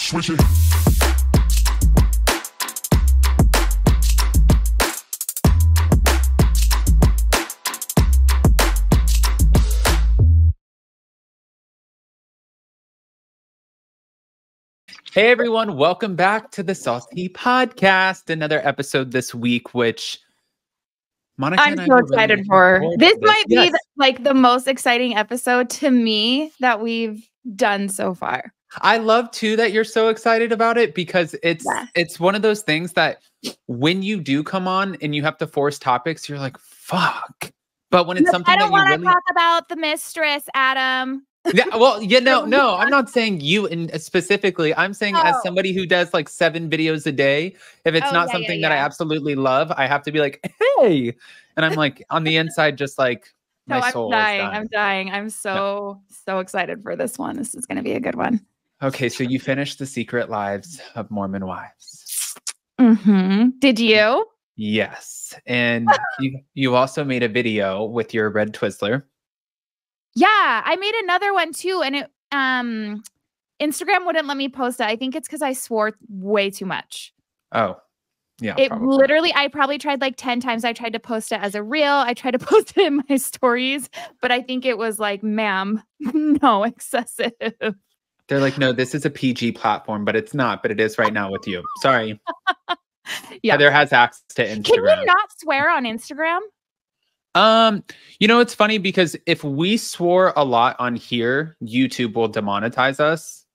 Switch it. Hey everyone, welcome back to the Salty Podcast. Another episode this week, which Monica I'm and I so were excited really for. This might be Yes. like the most exciting episode to me that we've done so far. I love too that you're so excited about it because it's one of those things that when you do come on and you have to force topics, you're like, fuck. But when it's something I don't that you want to really talk about the mistress, Adam. Yeah, well, no, I'm not saying you specifically. I'm saying as somebody who does like 7 videos a day, if it's not something that I absolutely love, I have to be like, hey. And I'm like on the inside, just like my soul is dying. I'm dying. I'm so excited for this one. This is going to be a good one. Okay, so you finished The Secret Lives of Mormon Wives. Did you? Yes. And you also made a video with your red Twizzler. Yeah, I made another one too, and it Instagram wouldn't let me post it. I think it's because I swore way too much. Oh, yeah. It literally, I probably tried like 10 times. I tried to post it as a reel. I tried to post it in my stories, but I think it was like, ma'am, no, excessive. They're like, no, this is a PG platform, but it's not, but it is right now with you. Sorry. Yeah. Heather has access to Instagram. Can you not swear on Instagram? It's funny because if we swore a lot on here, YouTube will demonetize us.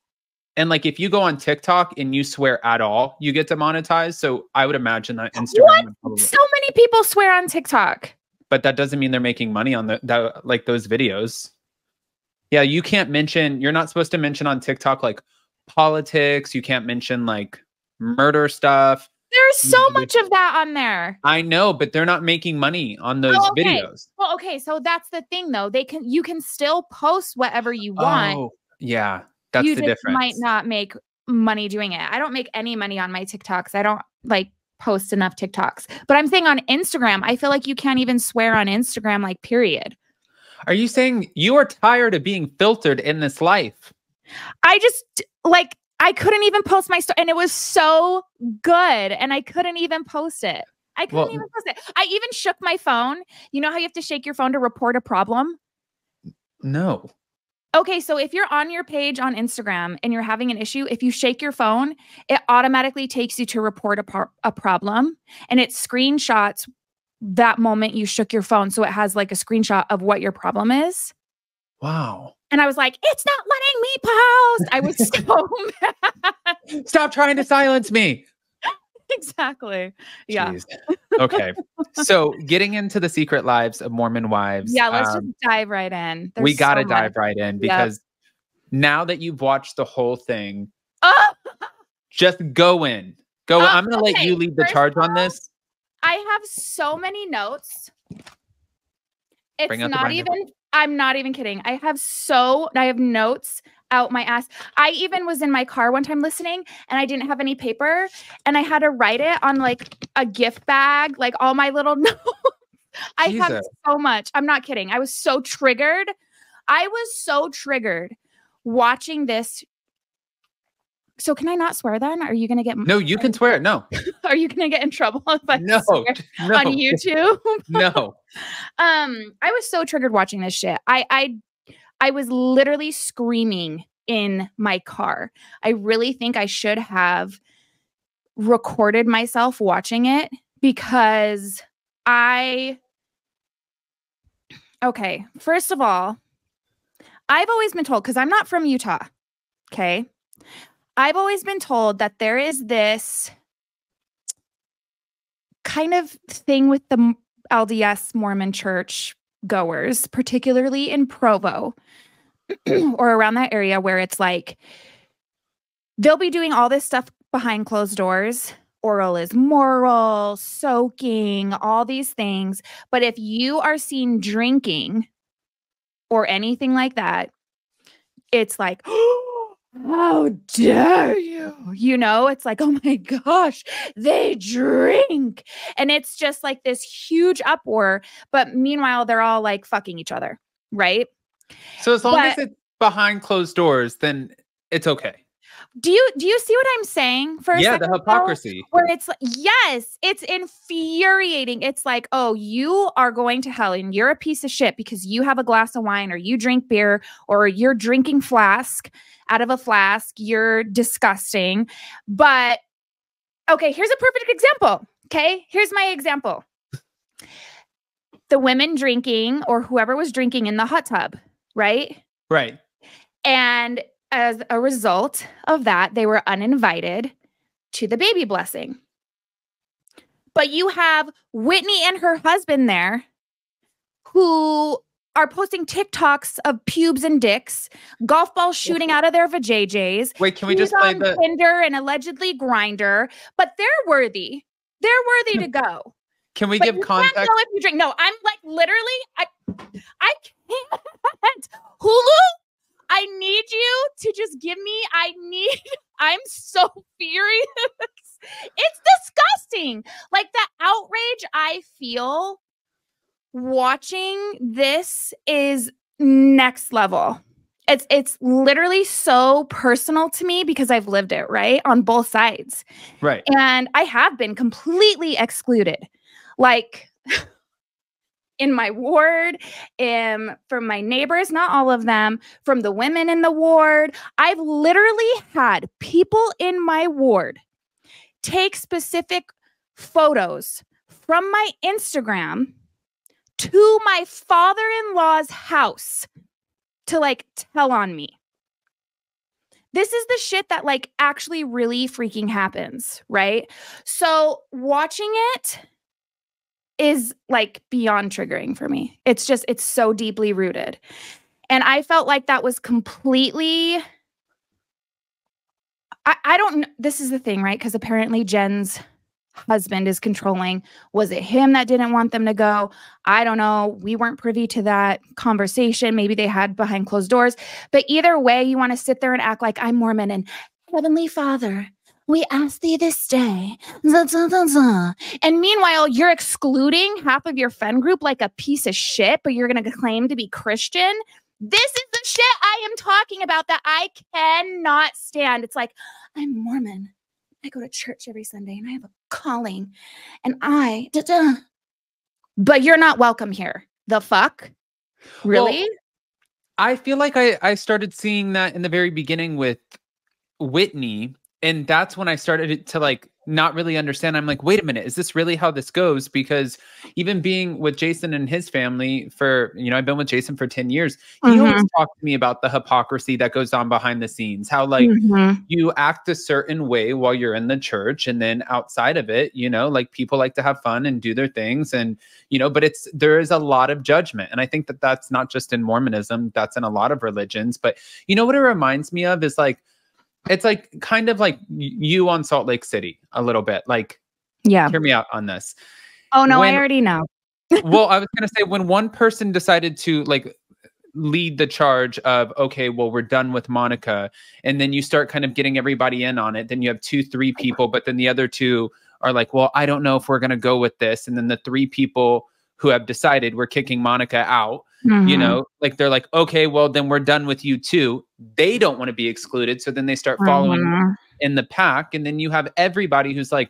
And like if you go on TikTok and you swear at all, you get demonetized. So I would imagine that Instagram would probably... So many people swear on TikTok. But that doesn't mean they're making money on like those videos. Yeah, you can't mention, you're not supposed to mention on TikTok like politics, you can't mention like murder stuff. There's so much of that on there. I know, but they're not making money on those videos. Well, okay, so that's the thing though. You can still post whatever you want. Oh, yeah. That's the difference. You might not make money doing it. I don't make any money on my TikToks. I don't like post enough TikToks. But I'm saying on Instagram, I feel like you can't even swear on Instagram, like period. Are you saying you are tired of being filtered in this life? I just like I couldn't even post my story, and it was so good, and I couldn't even post it. I couldn't even post it. I even shook my phone. You know how you have to shake your phone to report a problem? No. Okay, so if you're on your page on Instagram and you're having an issue, if you shake your phone, it automatically takes you to report a problem, and it screenshots that moment you shook your phone, so it has like a screenshot of what your problem is. Wow. And I was like, it's not letting me post. I was so mad. Stop trying to silence me. Exactly. Yeah. Jeez. Okay. So getting into The Secret Lives of Mormon Wives. Yeah, let's just dive right in. We got to dive right in because now that you've watched the whole thing, just go in. I'm going to let you lead the charge on this. I have so many notes. It's not even... I'm not even kidding. I have notes out my ass. I even was in my car one time listening and I didn't have any paper and I had to write it on like a gift bag, like all my little notes. I have so much. I'm not kidding. I was so triggered. Watching this. So can I not swear then? Are you going to get... No, you can swear. No. Are you going to get in trouble if I swear no. on YouTube? No. I was so triggered watching this shit. I was literally screaming in my car. I really think I should have recorded myself watching it because okay, first of all, I've always been told, because I'm not from Utah, okay? I've always been told that there is this kind of thing with the LDS Mormon church goers, particularly in Provo or around that area, where it's like they'll be doing all this stuff behind closed doors. Oral is moral, soaking, all these things. But if you are seen drinking or anything like that, it's like, how dare you? You know, it's like, oh my gosh, they drink. And it's just like this huge uproar. But meanwhile, they're all like fucking each other, right? So as long as it's behind closed doors, then it's okay. Do you see what I'm saying? For a second, the hypocrisy. Where it's like, yes, it's infuriating. It's like, oh, you are going to hell and you're a piece of shit because you have a glass of wine or you drink beer or you're drinking flask out of a flask. You're disgusting. But okay, here's a perfect example. Okay, here's my example. The women drinking or whoever was drinking in the hot tub, right? Right. And as a result of that, they were uninvited to the baby blessing. But you have Whitney and her husband there who are posting TikToks of pubes and dicks, golf balls shooting out of their vajayjays. Wait, can we just play the Tinder and allegedly Grindr? But they're worthy. They're worthy to go. Can we give context? Can't go if you drink. No, I'm like literally, I can't. Hulu, I need you to just give me, I'm so furious. It's disgusting. Like the outrage I feel watching this is next level. It's literally so personal to me because I've lived it, right? On both sides. Right. And I have been completely excluded. Like in my ward, from my neighbors, not all of them, from the women in the ward. I've literally had people in my ward take specific photos from my Instagram to my father-in-law's house to like tell on me. This is the shit that like actually really freaking happens, right? So watching it is like beyond triggering for me. It's so deeply rooted. And I felt like that was completely, I don't know. This is the thing, right? Because apparently Jen's husband is controlling. Was it him that didn't want them to go? I don't know. We weren't privy to that conversation. Maybe they had behind closed doors. But either way, you want to sit there and act like I'm Mormon and Heavenly Father, we ask thee this day. And meanwhile, you're excluding half of your friend group like a piece of shit, but you're going to claim to be Christian. This is the shit I am talking about that I cannot stand. It's like, I'm Mormon. I go to church every Sunday and I have a calling and but you're not welcome here. The fuck? Really? Well, I feel like I started seeing that in the very beginning with Whitney. And that's when I started to like not really understand. I'm like, wait a minute, is this really how this goes? Because even being with Jason and his family for, I've been with Jason for 10 years. He always talked to me about the hypocrisy that goes on behind the scenes, how like you act a certain way while you're in the church. And then outside of it, like people like to have fun and do their things. And, but there is a lot of judgment. And I think that that's not just in Mormonism, that's in a lot of religions. But what it reminds me of is like, it's like kind of like you on Salt Lake City a little bit. Like, yeah, hear me out on this. Oh, no, I already know. Well, I was going to say when one person decided to like lead the charge of, okay, well, we're done with Monica. And then you start kind of getting everybody in on it. Then you have 2-3 people, but then the other 2 are like, well, I don't know if we're going to go with this. And then the 3 people who have decided we're kicking Monica out, like they're like, okay, well, then we're done with you too. They don't want to be excluded. So then they start following in the pack. And then you have everybody who's like,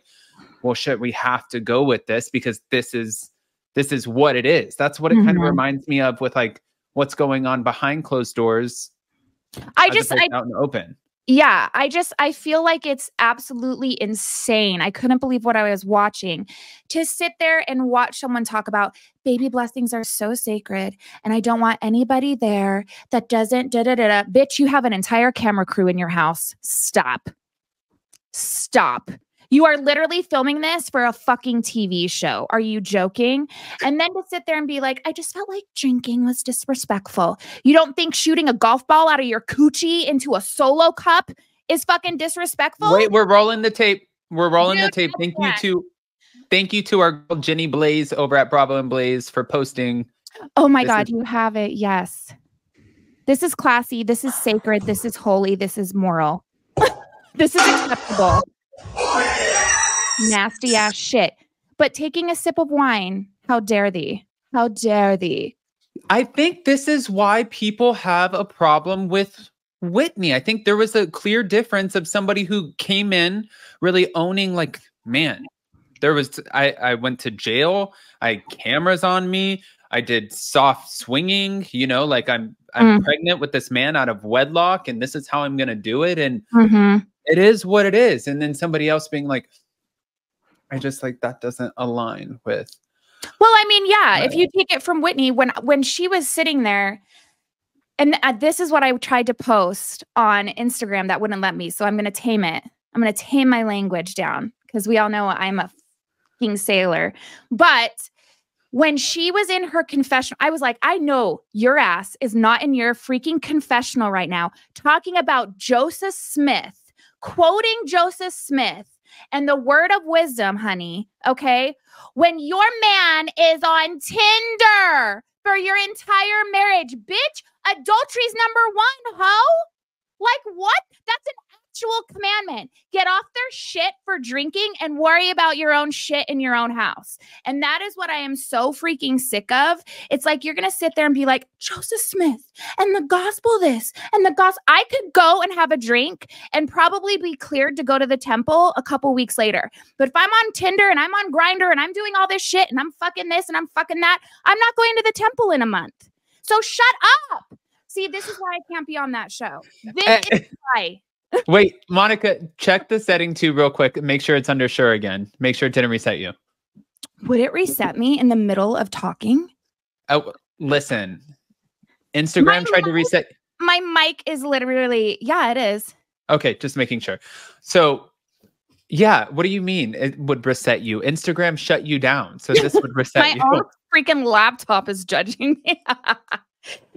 well, shit, we have to go with this because this is what it is. That's what it kind of reminds me of with like what's going on behind closed doors. Out in the open. Yeah, I feel like it's absolutely insane. I couldn't believe what I was watching. To sit there and watch someone talk about baby blessings are so sacred and I don't want anybody there that doesn't Bitch, you have an entire camera crew in your house. Stop. You are literally filming this for a fucking TV show. Are you joking? And then to sit there and be like, I just felt like drinking was disrespectful. You don't think shooting a golf ball out of your coochie into a Solo cup is fucking disrespectful? Wait, we're rolling the tape. Thank you to our girl Jenny Blaze over at Bravo and Blaze for posting. Oh my God, you have it. Yes. This is classy. This is sacred. This is holy. This is moral. This is acceptable. Nasty ass shit. But taking a sip of wine, how dare thee? How dare thee? I think this is why people have a problem with Whitney. I think there was a clear difference of somebody who came in really owning, like, man, I went to jail. I had cameras on me. I did soft swinging, you know, like I'm pregnant with this man out of wedlock, and this is how I'm going to do it. And it is what it is. And then somebody else being like, I just like, that doesn't align with. Well, I mean, yeah, if you take it from Whitney, when she was sitting there, and this is what I tried to post on Instagram that wouldn't let me. So I'm going to tame it. I'm going to tame my language down because we all know I'm a fucking sailor. But when she was in her confessional, I was like, I know your ass is not in your freaking confessional right now talking about Joseph Smith, quoting Joseph Smith and the word of wisdom, honey, okay? When your man is on Tinder for your entire marriage, bitch, adultery's number one, ho? Like what? That's an actual commandment. Get off their shit for drinking and worry about your own shit in your own house. And that is what I am so freaking sick of. It's like you're going to sit there and be like, Joseph Smith and the gospel this and the gospel. I could go and have a drink and probably be cleared to go to the temple a couple weeks later. But if I'm on Tinder and I'm on Grindr and I'm doing all this shit and I'm fucking this and I'm fucking that, I'm not going to the temple in a month. So shut up. See, this is why I can't be on that show. This is why. Wait, Monica, check the setting too real quick. Make sure it's under sure again. Make sure it didn't reset you. Would it reset me in the middle of talking? Oh, listen. Instagram tried to reset. My mic is literally, yeah, it is. Okay, just making sure. So, yeah, what do you mean it would reset you? Instagram shut you down. So this would reset you. My own freaking laptop is judging me.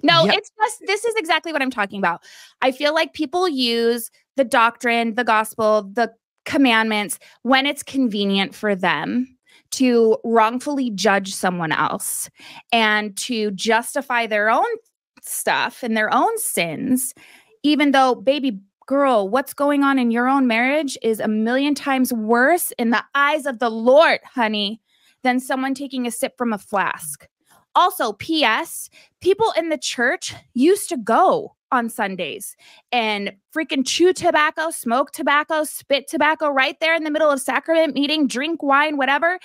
No, it's just, this is exactly what I'm talking about. I feel like people use the doctrine, the gospel, the commandments when it's convenient for them to wrongfully judge someone else and to justify their own stuff and their own sins, even though, baby girl, what's going on in your own marriage is a million times worse in the eyes of the Lord, honey, than someone taking a sip from a flask. Also, P.S., people in the church used to go on Sundays and freaking chew tobacco, smoke tobacco, spit tobacco right there in the middle of sacrament meeting, drink wine, whatever.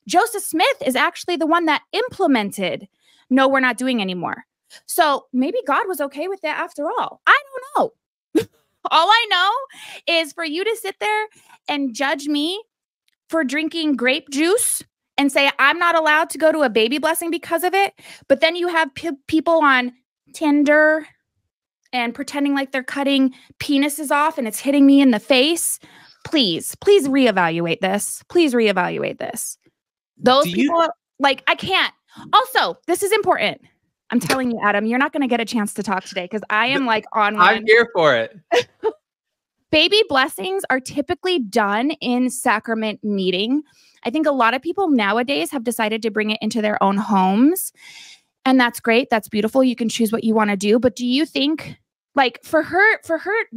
Joseph Smith is actually the one that implemented, no, we're not doing anymore. So maybe God was okay with that after all. I don't know. All I know is for you to sit there and judge me for drinking grape juice and say I'm not allowed to go to a baby blessing because of it. But then you have people on Tinder and pretending like they're cutting penises off and it's hitting me in the face. Please, please reevaluate this. Please reevaluate this. Those people, like, I can't. Also, this is important. I'm telling you, Adam, you're not going to get a chance to talk today because I am like on one. I'm here for it. Baby blessings are typically done in sacrament meeting. I think a lot of people nowadays have decided to bring it into their own homes. And that's great. That's beautiful. You can choose what you want to do. But do you think, like, for her,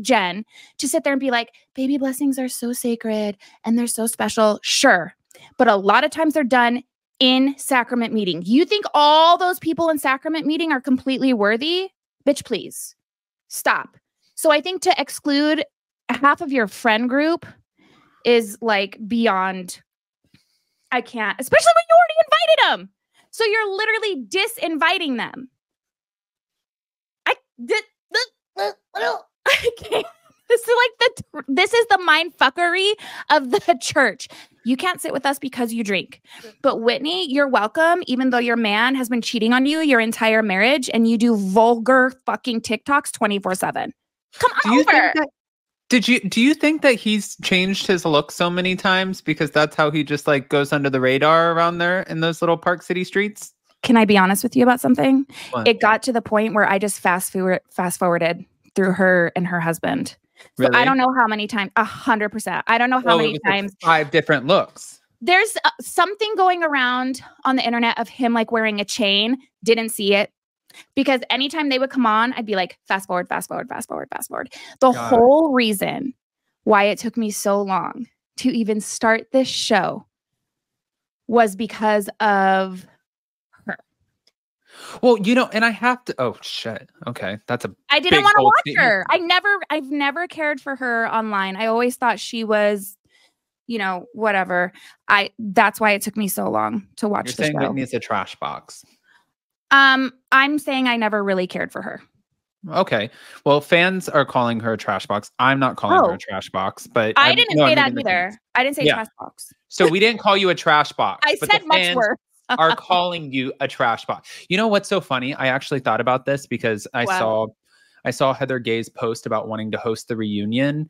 Jen, to sit there and be like, baby blessings are so sacred and they're so special? Sure. But a lot of times they're done in sacrament meeting. You think all those people in sacrament meeting are completely worthy? Bitch, please stop. So I think to exclude half of your friend group is like beyond, I can't, especially when you already invited them. So you're literally disinviting them. I can't. This is the mind fuckery of the church. You can't sit with us because you drink. But Whitney, you're welcome, even though your man has been cheating on you your entire marriage and you do vulgar fucking TikToks 24/7. Come on over. Do you think that he's changed his look so many times because that's how he just like goes under the radar around there in those little Park City streets? Can I be honest with you about something? What? It got to the point where I just fast forwarded through her and her husband. So really? I don't know how many times, 100%. I don't know how many times. Like 5 different looks. There's something going around on the internet of him like wearing a chain. Didn't see it. Because anytime they would come on, I'd be like, fast forward, fast forward, fast forward, fast forward. The whole reason why it took me so long to even start this show was because of her. Well, and I have to. Oh shit. Okay, that's a. I didn't want to watch her. I've never cared for her online. I always thought she was, whatever. That's why it took me so long to watch the show. You're saying Whitney's a trash box. I'm saying I never really cared for her. Okay. Well, fans are calling her a trash box. I'm not calling her a trash box, but I didn't say that either. I didn't say trash box. So we didn't call you a trash box. I said much worse. Are calling you a trash box. You know what's so funny? I actually thought about this because I saw Heather Gay's post about wanting to host the reunion.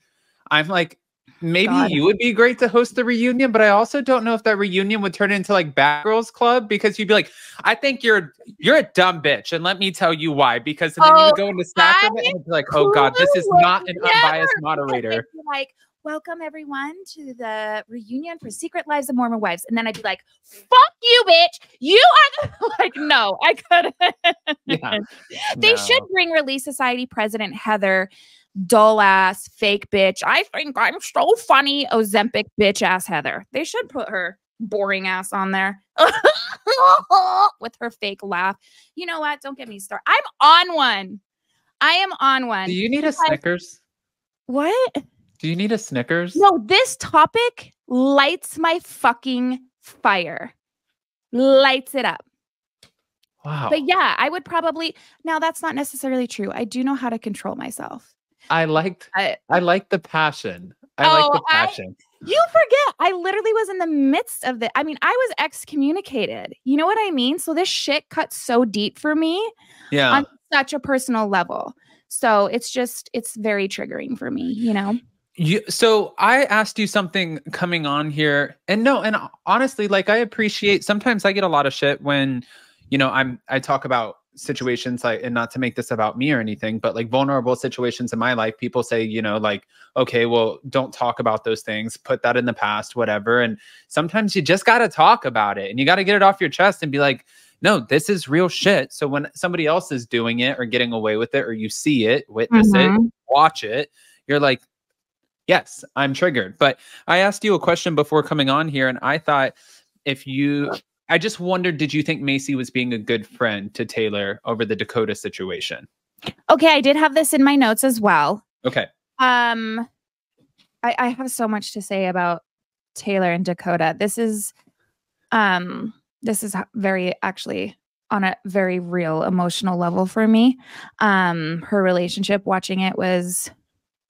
I'm like, maybe you would be great to host the reunion, but I also don't know if that reunion would turn into like Bad Girls Club, because you'd be like, I think you're a dumb bitch, and let me tell you why. Because then you would go into sacrament and be like, oh God, this is not an unbiased moderator. Like, welcome everyone to the reunion for Secret Lives of Mormon Wives. And then I'd be like, fuck you, bitch. You are like, no, I couldn't. Yeah, they should bring Relief Society President Heather, dull ass, fake bitch. I think I'm so funny. Ozempic bitch ass Heather. They should put her boring ass on there with her fake laugh. You know what? Don't get me started. I'm on one. I am on one. Do you need a Snickers? What? Do you need a Snickers? No, this topic lights my fucking fire. Lights it up. Wow. But yeah, I would probably, now that's not necessarily true. I do know how to control myself. I like the passion. I like the passion. You forget, I literally was in the midst of I was excommunicated. You know what I mean? So this shit cuts so deep for me on such a personal level. So it's very triggering for me, So I asked you something coming on here, and honestly, like, I appreciate, sometimes I get a lot of shit when, I talk about situations, like, and not to make this about me or anything, but like vulnerable situations in my life, people say, like, okay, well, don't talk about those things, put that in the past, whatever. And sometimes you just got to talk about it, and you got to get it off your chest and be like, no, this is real shit. So when somebody else is doing it or getting away with it, or you see it, witness it, watch it, you're like, yes, I'm triggered. But I asked you a question before coming on here, and I thought I just wondered, did you think Macy was being a good friend to Taylor over the Dakota situation? Okay, I did have this in my notes as well. Okay. I have so much to say about Taylor and Dakota. This is very, actually, on a very real emotional level for me. Her relationship, watching it was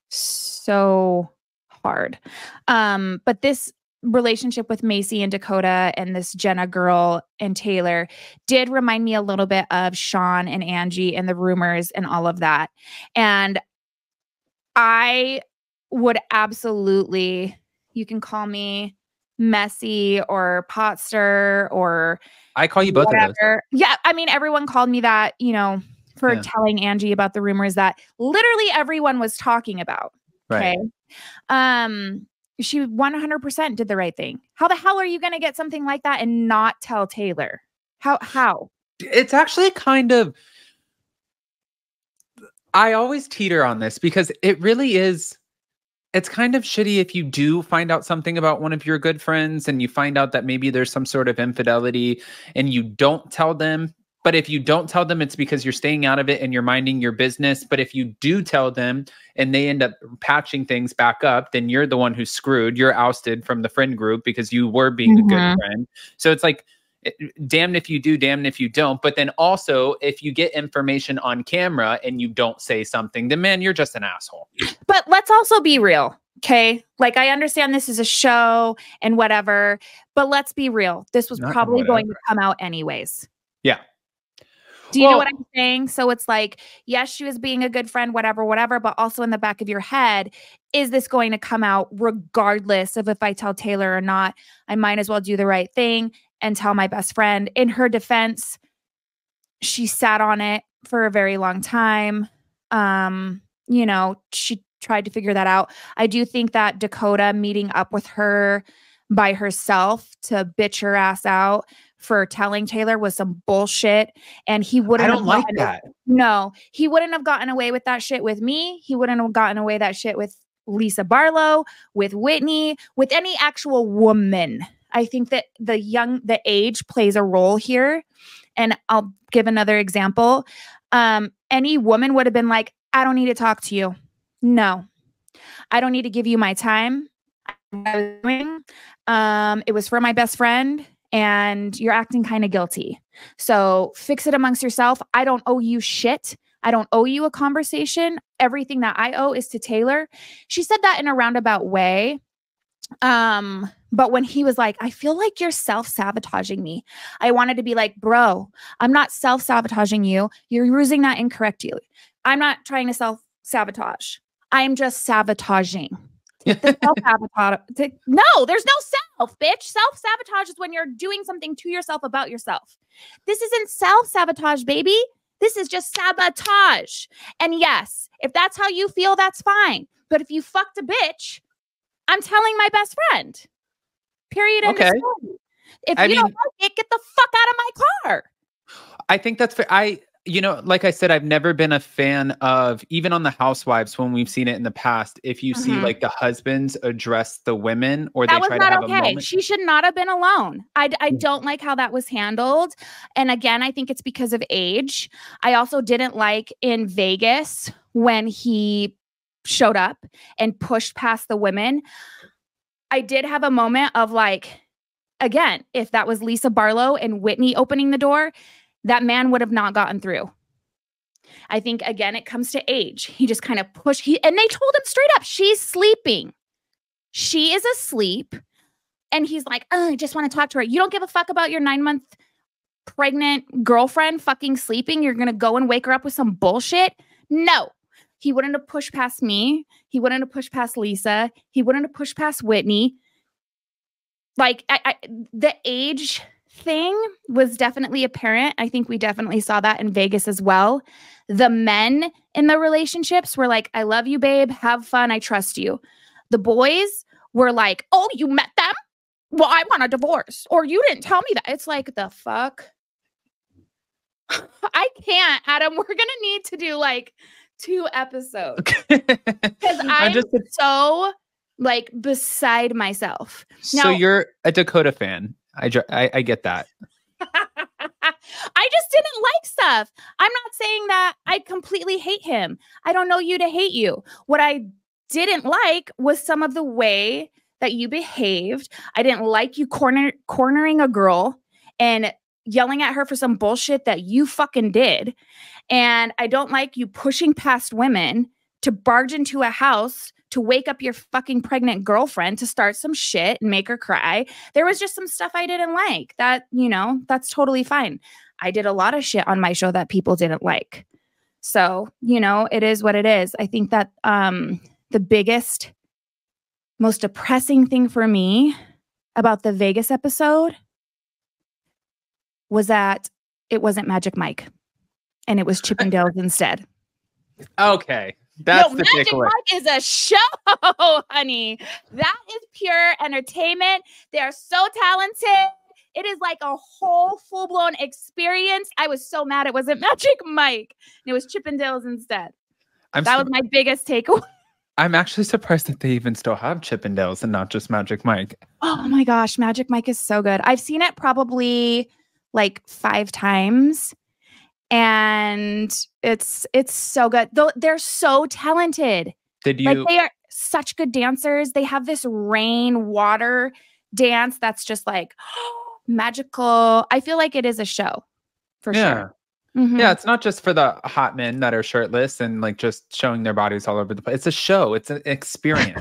so hard. But this relationship with Macy and Dakota and this Jenna girl and Taylor did remind me a little bit of Sean and Angie and the rumors and all of that. And I would absolutely, you can call me messy or potster, or I call you both of those. Yeah, everyone called me that, for telling Angie about the rumors that literally everyone was talking about. Right. Okay. She 100% did the right thing. How the hell are you going to get something like that and not tell Taylor? How? It's actually kind of, I always teeter on this because it really is, it's kind of shitty if you do find out something about one of your good friends and you find out that maybe there's some sort of infidelity and you don't tell them. But if you don't tell them, it's because you're staying out of it and you're minding your business. But if you do tell them and they end up patching things back up, then you're the one who's screwed. You're ousted from the friend group because you were being a good friend. So it's like, damned if you do, damned if you don't. But then also, if you get information on camera and you don't say something, then man, you're just an asshole. But let's also be real. Okay. Like, I understand this is a show and whatever, but let's be real. This was probably going to come out anyways. Yeah. Do you know what I'm saying? So it's like, yes, she was being a good friend, whatever, but also in the back of your head, is this going to come out regardless of if I tell Taylor or not? I might as well do the right thing and tell my best friend. In her defense, she sat on it for a very long time. She tried to figure that out. I do think that Dakota meeting up with her by herself to bitch her ass out for telling Taylor was some bullshit, and he wouldn't. I don't like that. No, he wouldn't have gotten away with that shit with me. He wouldn't have gotten away that shit with Lisa Barlow, with Whitney, with any actual woman. I think that the age plays a role here, And I'll give another example. Any woman would have been like, I don't need to talk to you. No, I don't need to give you my time. It was for my best friend and you're acting kind of guilty. So fix it amongst yourself. I don't owe you shit. I don't owe you a conversation. Everything that I owe is to Taylor. She said that in a roundabout way. But when he was like, I feel like you're self-sabotaging me, I wanted to be like, bro, I'm not self-sabotaging you. You're using that incorrectly. I'm not trying to self-sabotage. I'm just sabotaging. The self-sabotage. No, there's no self, bitch. Self-sabotage is when you're doing something to yourself about yourself. This isn't self-sabotage, baby. This is just sabotage. And yes, if that's how you feel, that's fine. But if you fucked a bitch, I'm telling my best friend. Period. Okay. If you don't like it, get the fuck out of my car. I think that's fair. You know, like I said, I've never been a fan of, even on the Housewives, when we've seen it in the past, if you see like the husbands address the women or they try to have a moment. She should not have been alone. I don't like how that was handled. And again, I think it's because of age. I also didn't like in Vegas when he showed up and pushed past the women. I did have a moment of like, again, if that was Lisa Barlow and Whitney opening the door, that man would have not gotten through. I think, again, it comes to age. He just kind of pushed. And they told him straight up, she's sleeping. She is asleep. And he's like, oh, I just want to talk to her. You don't give a fuck about your 9-month pregnant girlfriend fucking sleeping. You're going to go and wake her up with some bullshit. No, he wouldn't have pushed past me. He wouldn't have pushed past Lisa. He wouldn't have pushed past Whitney. Like the age thing was definitely apparent. I think we definitely saw that in Vegas as well. The men in the relationships were like, I love you, babe. Have fun. I trust you. The boys were like, oh, you met them? Well, I want a divorce. Or you didn't tell me that. It's like, the fuck? I can't, Adam. We're going to need to do like 2 episodes. Because I'm just so like beside myself. Now, so you're a Dakota fan. I get that. I just didn't like stuff. I'm not saying that I completely hate him. I don't know you to hate you. What I didn't like was some of the way that you behaved. I didn't like you cornering a girl and yelling at her for some bullshit that you fucking did. And I don't like you pushing past women to barge into a house to wake up your fucking pregnant girlfriend to start some shit and make her cry. There was just some stuff I didn't like that, you know, that's totally fine. I did a lot of shit on my show that people didn't like. So, you know, it is what it is. I think that the biggest, most depressing thing for me about the Vegas episode was that it wasn't Magic Mike and it was Chippendales instead. Okay. That's the Magic takeaway. Mike is a show, honey. That is pure entertainment. They are so talented. It is like a whole full-blown experience. I was so mad it wasn't Magic Mike. It was Chippendales instead. That was my biggest takeaway. I'm actually surprised that they even still have Chippendales and not just Magic Mike. Oh my gosh, Magic Mike is so good. I've seen it probably like 5 times. And it's so good. Though they're so talented. Did you like they are such good dancers. They have this rain water dance that's just like magical. I feel like it is a show for sure. Yeah, it's not just for the hot men that are shirtless and like just showing their bodies all over the place. It's a show. It's an experience.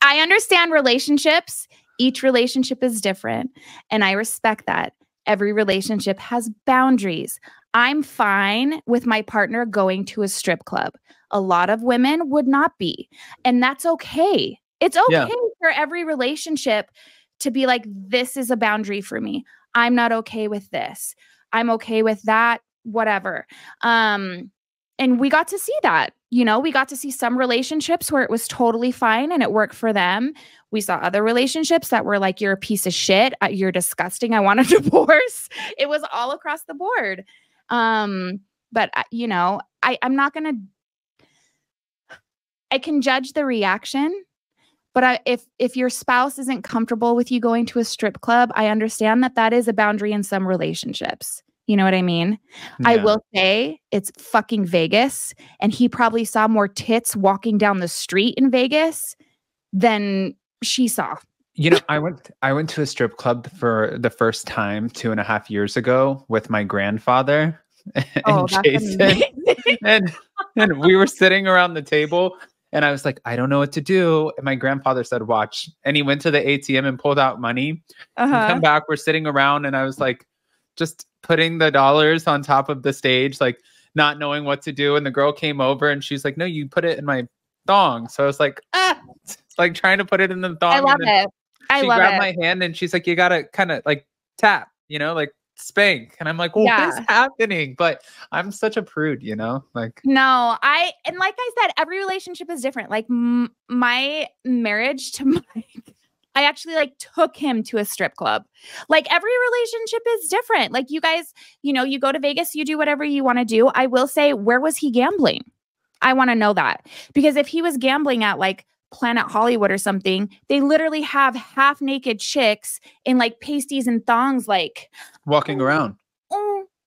I understand relationships. Each relationship is different. And I respect that. Every relationship has boundaries. I'm fine with my partner going to a strip club. A lot of women would not be. And that's okay. It's okay for every relationship to be like, this is a boundary for me. I'm not okay with this. I'm okay with that, whatever. And we got to see that. You know, we got to see some relationships where it was totally fine and it worked for them. We saw other relationships that were like, you're a piece of shit. You're disgusting. I want a divorce. It was all across the board. But you know, I'm not going to, I can judge the reaction, but if your spouse isn't comfortable with you going to a strip club, I understand that that is a boundary in some relationships. You know what I mean? Yeah. I will say it's fucking Vegas, and he probably saw more tits walking down the street in Vegas than she saw. You know, I went to a strip club for the first time 2.5 years ago with my grandfather and Jason. and we were sitting around the table, and I was like, I don't know what to do. And my grandfather said, watch. And he went to the ATM and pulled out money. And come back, we're sitting around, and I was like, just putting the dollars on top of the stage, like not knowing what to do. And the girl came over and she's like, no, you put it in my thong. So I was like, it's like trying to put it in the thong. I love it. She grabbed my hand and she's like, you got to kind of like tap, you know, like spank. And I'm like, well, what is happening? But I'm such a prude, you know, like. No, and like I said, every relationship is different. Like my marriage to Mike, I actually like took him to a strip club. Like every relationship is different. Like you guys, you know, you go to Vegas, you do whatever you want to do. I will say, where was he gambling? I want to know that, because if he was gambling at like Planet Hollywood or something, they literally have half naked chicks in like pasties and thongs, like walking around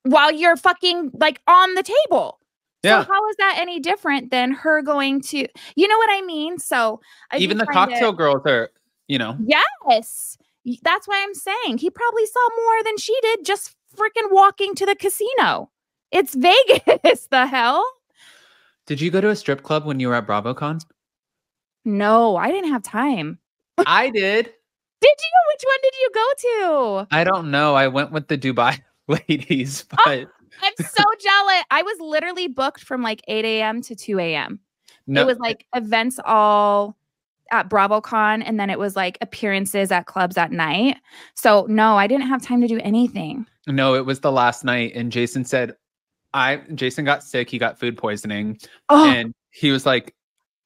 while you're fucking like on the table. Yeah. So how is that any different than her going to, you know what I mean? So even the cocktail girls are, you know. Yes. That's why I'm saying he probably saw more than she did just freaking walking to the casino. It's Vegas, the hell? Did you go to a strip club when you were at BravoCon? No, I didn't have time. I did. Did you? Which one did you go to? I don't know. I went with the Dubai ladies, but I'm so jealous. I was literally booked from like 8 a.m. to 2 a.m. No. It was like events all at BravoCon, and then it was like appearances at clubs at night. So no, I didn't have time to do anything. No, it was the last night, and Jason said, Jason got sick. He got food poisoning, and he was like,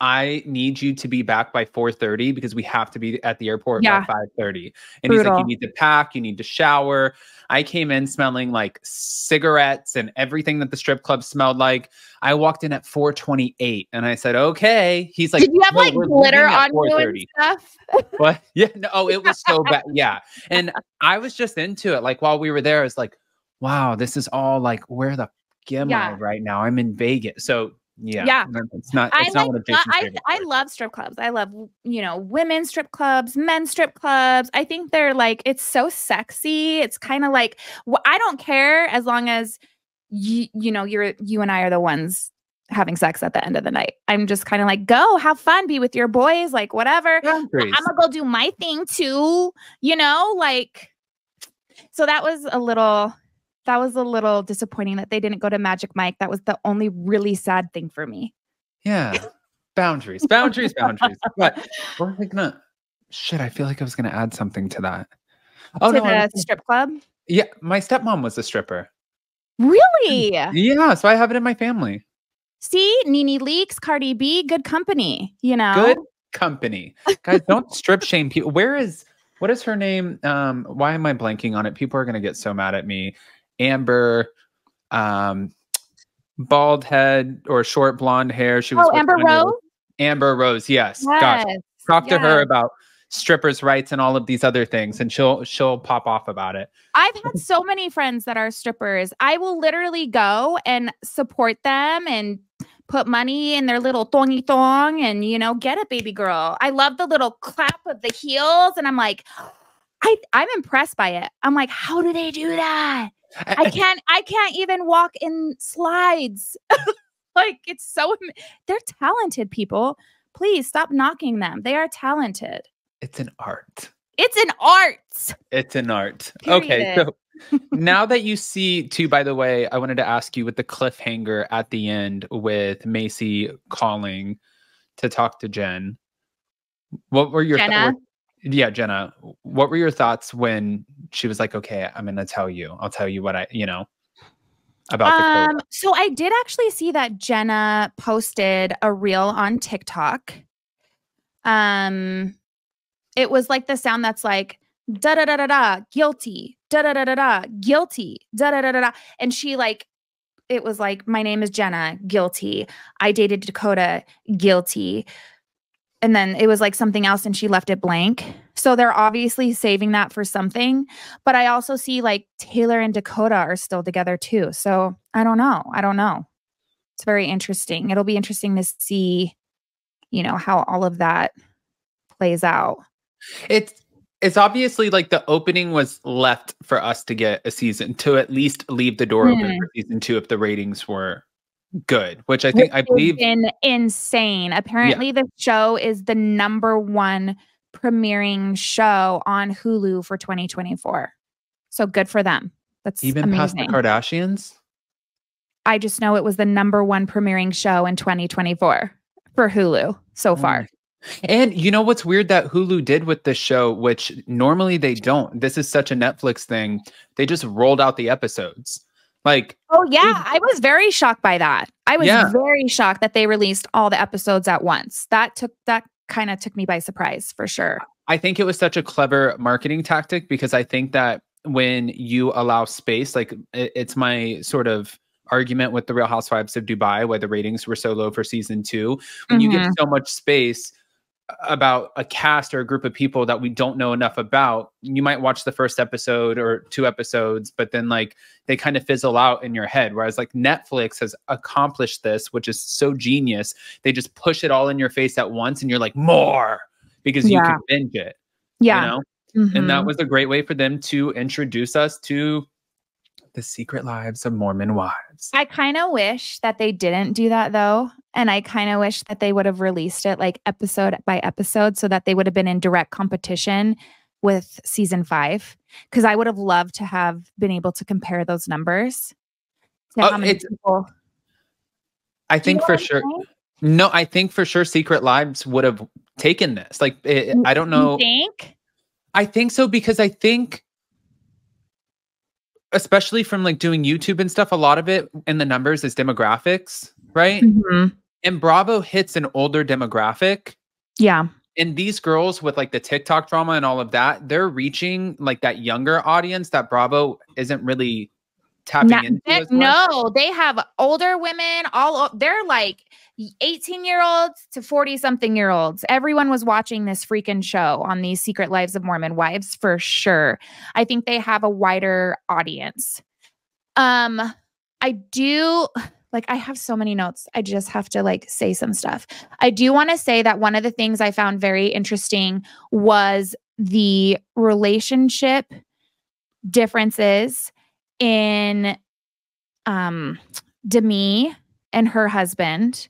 I need you to be back by 4:30 because we have to be at the airport by 5:30. And he's like, you need to pack, you need to shower. I came in smelling like cigarettes and everything that the strip club smelled like. I walked in at 4:28 and I said, okay. He's like, did you have like glitter on you and stuff? What? Yeah. No, oh, it was so bad. Yeah. And I was just into it. Like while we were there, I was like, wow, this is all like, where the am I right now? I'm in Vegas. So yeah. It's not one of Jason's favorite I love strip clubs. I love, you know, women's strip clubs, men's strip clubs. I think they're like, it's so sexy. It's kind of like, I don't care as long as you know, you and I are the ones having sex at the end of the night. I'm just kind of like, go have fun, be with your boys, like whatever. I'm gonna go do my thing too, you know, like. So that was a little disappointing that they didn't go to Magic Mike. That was the only really sad thing for me. Yeah. Boundaries. But we're like, no, shit, I feel like I was going to add something to that. Oh, to the strip club? Yeah. My stepmom was a stripper. Really? Yeah. So I have it in my family. See, Nene Leakes, Cardi B, good company, you know? Good company. Guys, don't strip shame people. What is her name? Why am I blanking on it? People are going to get so mad at me. Amber, bald head or short blonde hair. She was Amber Rose. Amber Rose, yes. Gosh, talk to her about strippers' rights and all of these other things, and she'll pop off about it. I've had so many friends that are strippers. I will literally go and support them and put money in their little thongy thong and, you know, get it, baby girl. I love the little clap of the heels, and I'm like, I'm impressed by it. I'm like, how do they do that? I can't even walk in slides. Like, it's so, they're talented people. Please stop knocking them. They are talented. It's an art. It's an art. It's an art. Period. Okay. So now that you see too, by the way, I wanted to ask you with the cliffhanger at the end with Macy calling to talk to Jen. What were your Jenna? Jenna. What were your thoughts when she was like, okay, I'm going to tell you. I'll tell you what about the So I did actually see that Jenna posted a reel on TikTok. It was like the sound that's like, da da da da da, guilty, da da da da da, guilty, da da da da da. And she like, it was like, my name is Jenna, guilty. I dated Dakota, guilty. And then it was like something else and she left it blank. So they're obviously saving that for something. But I also see like Taylor and Dakota are still together too. So I don't know. It's very interesting. It'll be interesting to see, how all of that plays out. It's obviously like the opening was left for us to get a season, to at least leave the door open for season 2 if the ratings were good, which I believe been insane. Apparently the show is the #1 premiering show on Hulu for 2024. So good for them. That's even amazing. Past the Kardashians. I just know it was the #1 premiering show in 2024 for Hulu so far. And you know what's weird that Hulu did with this show, which normally they don't. This is such a Netflix thing. They just rolled out the episodes. Like, oh yeah, I was very shocked by that. I was very shocked that they released all the episodes at once. That kind of took me by surprise for sure. I think it was such a clever marketing tactic because I think that when you allow space, like it's my sort of argument with the Real Housewives of Dubai, why the ratings were so low for season 2. When you give so much space about a cast or a group of people that we don't know enough about, you might watch the first episode or 2 episodes, but then like they kind of fizzle out in your head. Whereas like Netflix has accomplished this, which is so genius. They just push it all in your face at once and you're like, more, because you can binge it. Yeah. And that was a great way for them to introduce us to the secret lives of Mormon wives. I kind of wish that they didn't do that though. And I kind of wish that they would have released it like episode by episode so that they would have been in direct competition with season 5. Because I would have loved to have been able to compare those numbers. How many people... I think for sure. No, I think for sure Secret Lives would have taken this. Like, I don't know. You think? I think so because I think, especially from like doing YouTube and stuff, a lot of it in the numbers is demographics, right? And Bravo hits an older demographic. Yeah. And these girls with like the TikTok drama and all of that, they're reaching like that younger audience that Bravo isn't really tapping into as much. No, they have older women. They're like 18-year-olds to 40-something-year-olds. Everyone was watching this freaking show on these Secret Lives of Mormon Wives for sure. I think they have a wider audience. I do... Like, I have so many notes. I just have to like say some stuff. I do want to say that one of the things I found very interesting was the relationship differences in Demi and her husband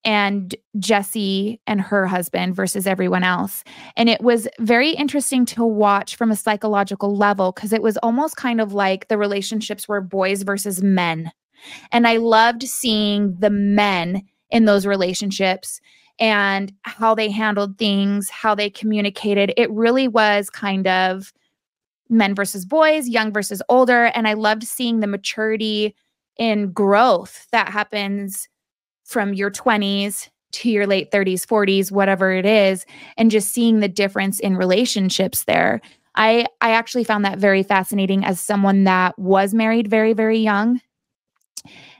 and Jesse and her husband versus everyone else. And it was very interesting to watch from a psychological level because it was almost kind of like the relationships were boys versus men. And I loved seeing the men in those relationships and how they handled things, how they communicated. It really was kind of men versus boys, young versus older. And I loved seeing the maturity in growth that happens from your 20s to your late 30s, 40s, whatever it is, and just seeing the difference in relationships there. I actually found that very fascinating as someone that was married very, very young.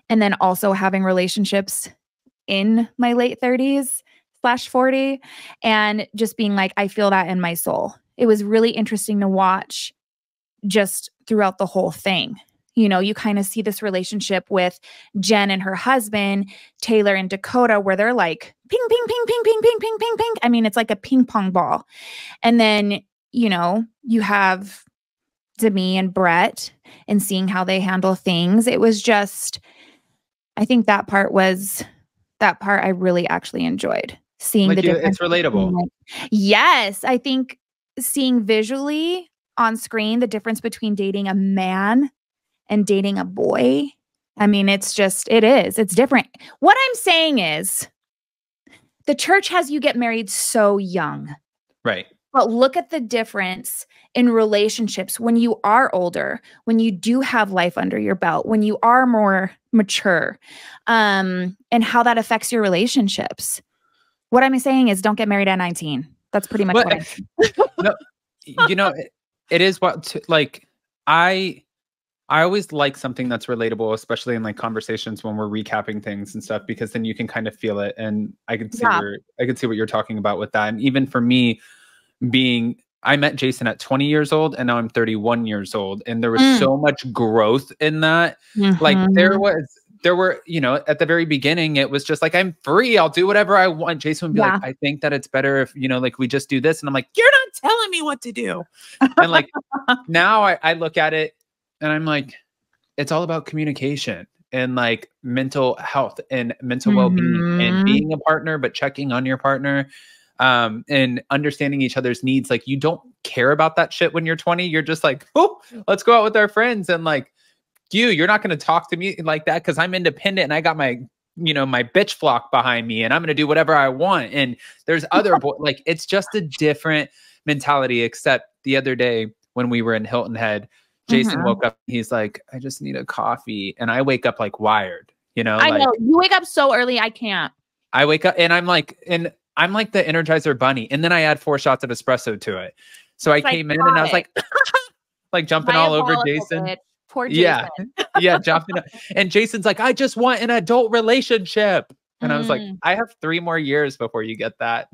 And then also having relationships in my late 30s/40 and just being like, I feel that in my soul. It was really interesting to watch just throughout the whole thing. You know, you kind of see this relationship with Jen and her husband, Taylor and Dakota, where they're like ping, ping, ping, ping, ping, ping, ping, ping, ping. I mean, it's like a ping pong ball. And then, you know, you have Demi and Brett and seeing how they handle things. It was just... I think that part I really actually enjoyed seeing the difference. It's relatable. Yes. I think seeing visually on screen the difference between dating a man and dating a boy. I mean, it's different. What I'm saying is the church has you get married so young. Right. But look at the difference in relationships when you are older, when you do have life under your belt, when you are more mature, and how that affects your relationships. What I'm saying is don't get married at 19. That's pretty much what I'm saying. No, you know, it is like, I always like something that's relatable, especially in like conversations when we're recapping things and stuff, because then you can kind of feel it. And I can see what you're talking about with that. And even for me, being I met Jason at 20 years old and now I'm 31 years old. And there was so much growth in that. Like there were, you know, at the very beginning, it was just like, I'm free. I'll do whatever I want. Jason would be like, I think that it's better if, you know, like we just do this. And I'm like, you're not telling me what to do. And like, now I look at it and I'm like, it's all about communication and like mental health and mental well-being and being a partner, but checking on your partner. And understanding each other's needs. Like you don't care about that shit when you're 20. You're just like, oh, let's go out with our friends. And like you're not going to talk to me like that because I'm independent and I got my, you know, my bitch flock behind me and I'm going to do whatever I want. And there's other like it's just a different mentality. Except the other day when we were in Hilton Head, Jason woke up. He's like, I just need a coffee, and I wake up like wired. You know, I know you wake up so early. I can't. I wake up and I'm like the Energizer Bunny. And then I add 4 shots of espresso to it. So I came in and I was like, like jumping all over Jason. Poor Jason. Yeah, jumping. And Jason's like, I just want an adult relationship. And I was like, I have 3 more years before you get that.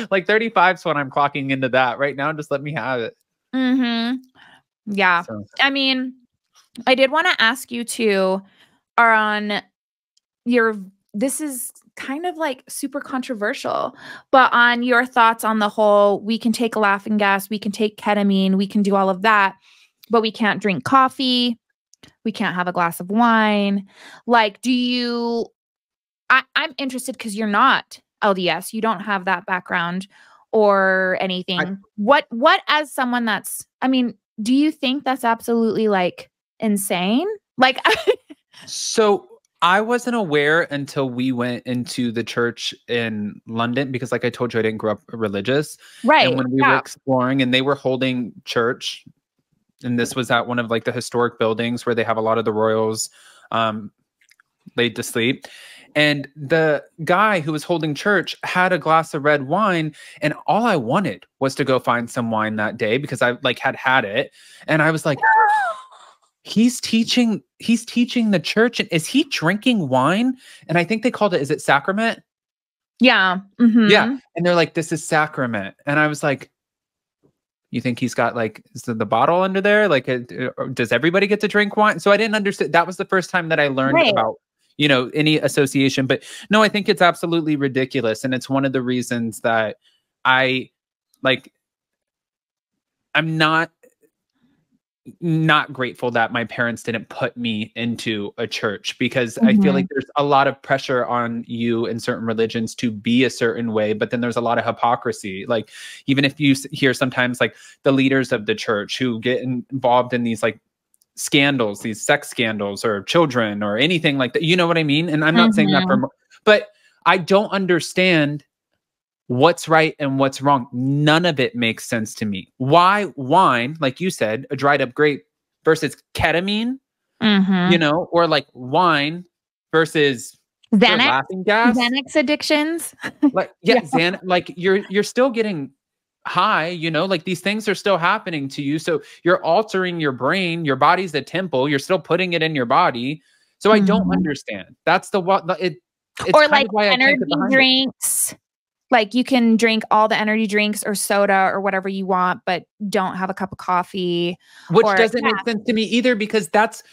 Like 35's when I'm clocking into that. Right now, just let me have it. Yeah. So. I mean, I did want to ask you too, this is kind of like super controversial, but on your thoughts on the whole, we can take a laughing gas, we can take ketamine, we can do all of that, but we can't drink coffee, we can't have a glass of wine. Like, I'm interested because you're not LDS, you don't have that background or anything. What as someone that's, I mean, do you think that's absolutely like insane? Like, so I wasn't aware until we went into the church in London because like I told you, I didn't grow up religious. Right. And when we were exploring and they were holding church, and this was at one of like the historic buildings where they have a lot of the royals laid to sleep. And the guy who was holding church had a glass of red wine. And all I wanted was to go find some wine that day because I like had it. And I was like, he's teaching the church. And is he drinking wine? And I think they called it, is it sacrament? Yeah. Yeah. And they're like, this is sacrament. And I was like, you think he's got like, is the bottle under there? Like, does everybody get to drink wine? So I didn't understand. That was the first time that I learned about, you know, any association. But no, I think it's absolutely ridiculous. And it's one of the reasons that I'm not grateful that my parents didn't put me into a church because I feel like there's a lot of pressure on you in certain religions to be a certain way, but then there's a lot of hypocrisy. Like even if you hear sometimes like the leaders of the church who get involved in these like scandals, these sex scandals or children or anything like that, you know what I mean? And I'm not saying that but I don't understand what's right and what's wrong. None of it makes sense to me. Why wine, like you said, a dried up grape versus ketamine, you know, or like wine versus laughing gas, Xanax addictions. Like like you're still getting high, you know, like these things are still happening to you. So you're altering your brain, your body's a temple, you're still putting it in your body. So I don't understand. That's it's or like energy drinks. Like you can drink all the energy drinks or soda or whatever you want, but don't have a cup of coffee. Which doesn't make sense to me either, because that's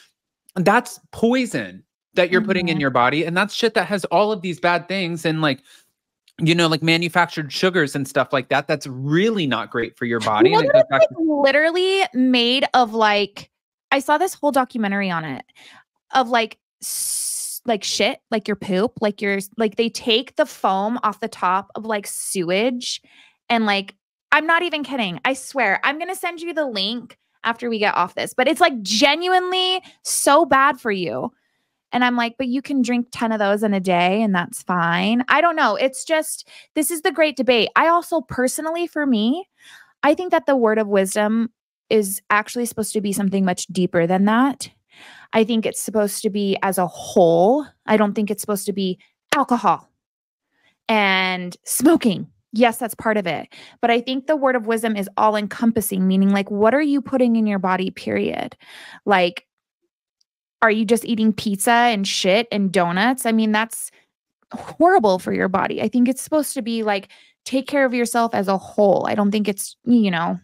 poison that you're putting in your body. And that's shit that has all of these bad things and like, you know, like manufactured sugars and stuff like that. That's really not great for your body. You know, and it's like literally made of like, I saw this whole documentary on it of like shit, like your poop, like they take the foam off the top of like sewage. And like, I'm not even kidding. I swear, I'm going to send you the link after we get off this, but it's like genuinely so bad for you. And I'm like, but you can drink 10 of those in a day and that's fine. I don't know. It's just, this is the great debate. I also personally, for me, I think that the word of wisdom is actually supposed to be something much deeper than that. I think it's supposed to be as a whole. I don't think it's supposed to be alcohol and smoking. Yes, that's part of it. But I think the word of wisdom is all encompassing, meaning like, what are you putting in your body, period? Like, are you just eating pizza and shit and donuts? I mean, that's horrible for your body. I think it's supposed to be like take care of yourself as a whole. I don't think it's, you know,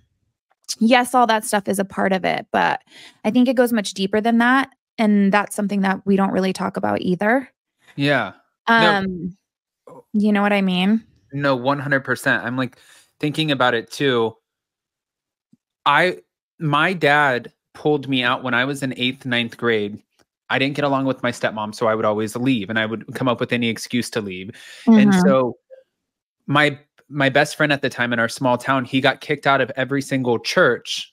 yes, all that stuff is a part of it, but I think it goes much deeper than that. And that's something that we don't really talk about either. Yeah. No. You know what I mean? No, 100%. I'm like thinking about it too. My dad pulled me out when I was in 8th, 9th grade. I didn't get along with my stepmom, so I would always leave and I would come up with any excuse to leave. And so my best friend at the time in our small town, he got kicked out of every single church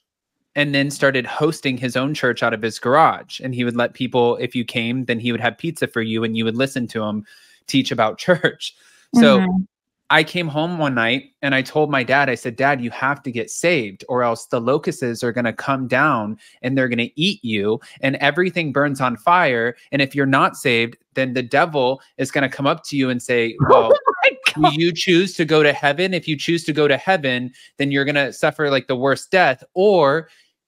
and then started hosting his own church out of his garage. And he would let people, if you came, then he would have pizza for you and you would listen to him teach about church. So I came home one night and I told my dad, I said, Dad, you have to get saved or else the locusts are going to come down and they're going to eat you and everything burns on fire. And if you're not saved, then the devil is going to come up to you and say, well, do you choose to go to heaven? If you choose to go to heaven, then you're going to suffer like the worst death, or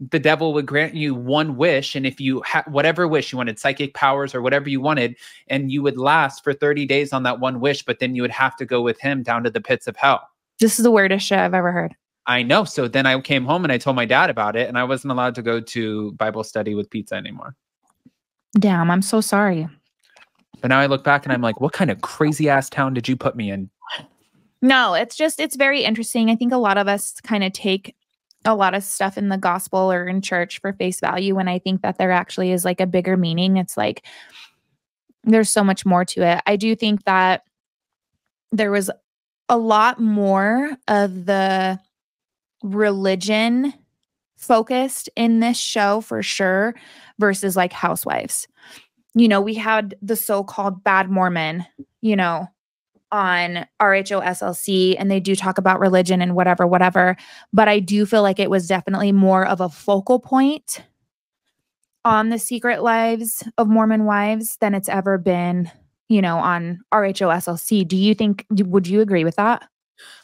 the devil would grant you one wish. And if you had whatever wish you wanted, psychic powers or whatever you wanted, and you would last for 30 days on that one wish, but then you would have to go with him down to the pits of hell. This is the weirdest shit I've ever heard. I know. So then I came home and I told my dad about it and I wasn't allowed to go to Bible study with pizza anymore. Damn, I'm so sorry. But now I look back and I'm like, what kind of crazy ass town did you put me in? No, it's very interesting. I think a lot of us kind of take a lot of stuff in the gospel or in church for face value. And I think that there actually is like a bigger meaning. It's like, there's so much more to it. I do think that there was a lot more of the religion focused in this show for sure versus like Housewives. You know, we had the so-called bad Mormon, you know, on RHOSLC, and they do talk about religion and whatever. But I do feel like it was definitely more of a focal point on the secret lives of Mormon wives than it's ever been, you know, on RHOSLC. Would you agree with that?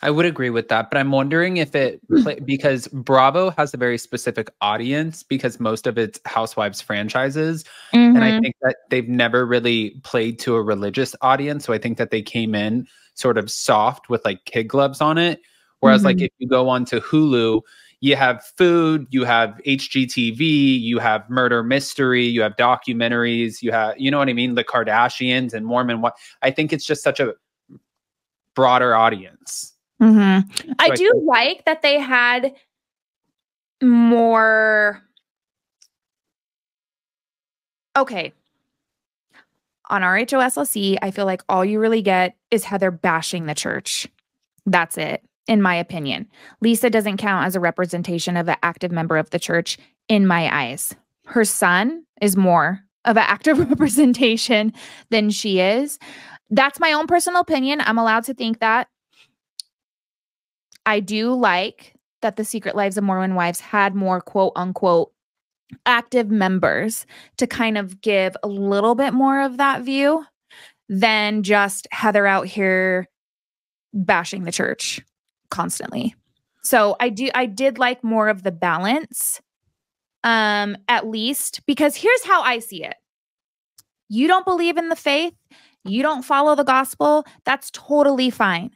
I would agree with that, but I'm wondering if because Bravo has a very specific audience because most of its Housewives franchises. And I think that they've never really played to a religious audience. So I think that they came in sort of soft with like kid gloves on it. Whereas like if you go onto Hulu, you have food, you have HGTV, you have murder mystery, you have documentaries, you have, you know what I mean? The Kardashians and Mormon. I think it's just such a broader audience. I do like that they had more. Okay. On RHOSLC, I feel like all you really get is Heather bashing the church. That's it, in my opinion. Lisa doesn't count as a representation of an active member of the church in my eyes. Her son is more of an active representation than she is. That's my own personal opinion. I'm allowed to think that. I do like that the Secret Lives of Mormon Wives had more quote unquote active members to kind of give a little bit more of that view than just Heather out here bashing the church constantly. So I did like more of the balance, at least, because here's how I see it. You don't believe in the faith, you don't follow the gospel, that's totally fine.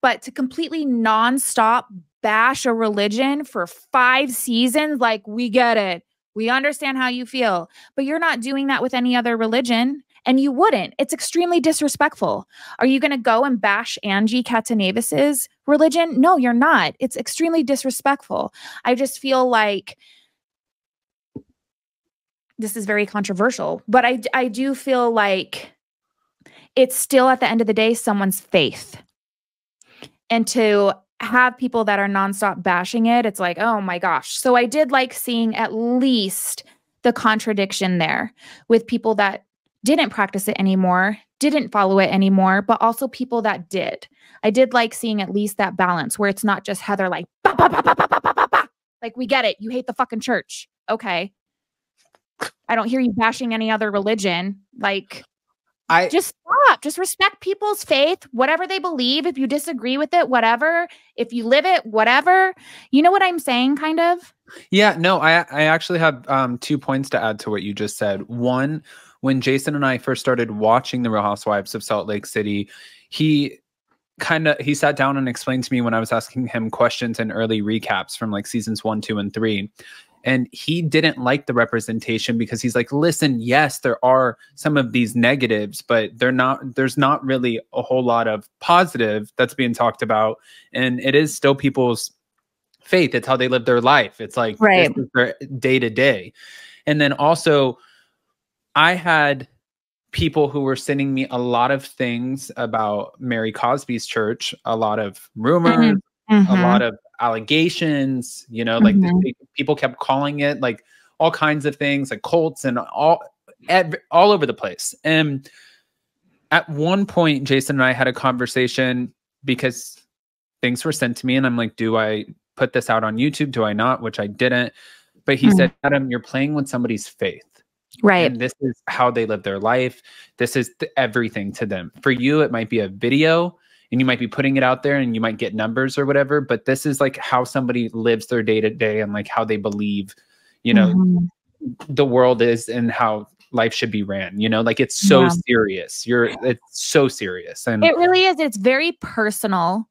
But to completely nonstop bash a religion for 5 seasons, like, we get it. We understand how you feel. But you're not doing that with any other religion. And you wouldn't. It's extremely disrespectful. Are you going to go and bash Angie Katanavis's religion? No, you're not. It's extremely disrespectful. I just feel like this is very controversial. But I do feel like it's still, at the end of the day, someone's faith. And to have people that are nonstop bashing it, it's like, oh my gosh. So I did like seeing at least the contradiction there with people that didn't practice it anymore, didn't follow it anymore, but also people that did. I did like seeing at least that balance where it's not just Heather like, bah, bah, bah, bah, bah, bah, bah, bah. Like, we get it. You hate the fucking church. Okay. I don't hear you bashing any other religion. Like, just stop. Just respect people's faith, whatever they believe. If you disagree with it, whatever. If you live it, whatever. You know what I'm saying, kind of? Yeah, no, I actually have 2 points to add to what you just said. One, when Jason and I first started watching The Real Housewives of Salt Lake City, he he sat down and explained to me when I was asking him questions and early recaps from like seasons 1, 2, and 3. And he didn't like the representation because he's like, listen, yes, there are some of these negatives, but there's not really a whole lot of positive that's being talked about. And it is still people's faith. It's how they live their life. It's like this is their day to day. And then also I had people who were sending me a lot of things about Mary Cosby's church, a lot of rumors, a lot of allegations, you know, like people kept calling it like all kinds of things, like cults and all over the place. And at one point, Jason and I had a conversation because things were sent to me and I'm like, do I put this out on YouTube? Do I not? Which I didn't. But he said, Adam, you're playing with somebody's faith. Right. And this is how they live their life. This is everything to them. For you, it might be a video and you might be putting it out there and you might get numbers or whatever, but this is like how somebody lives their day to day and like how they believe, you know, the world is and how life should be ran, you know, like it's so serious. It's so serious. And it really is. It's very personal.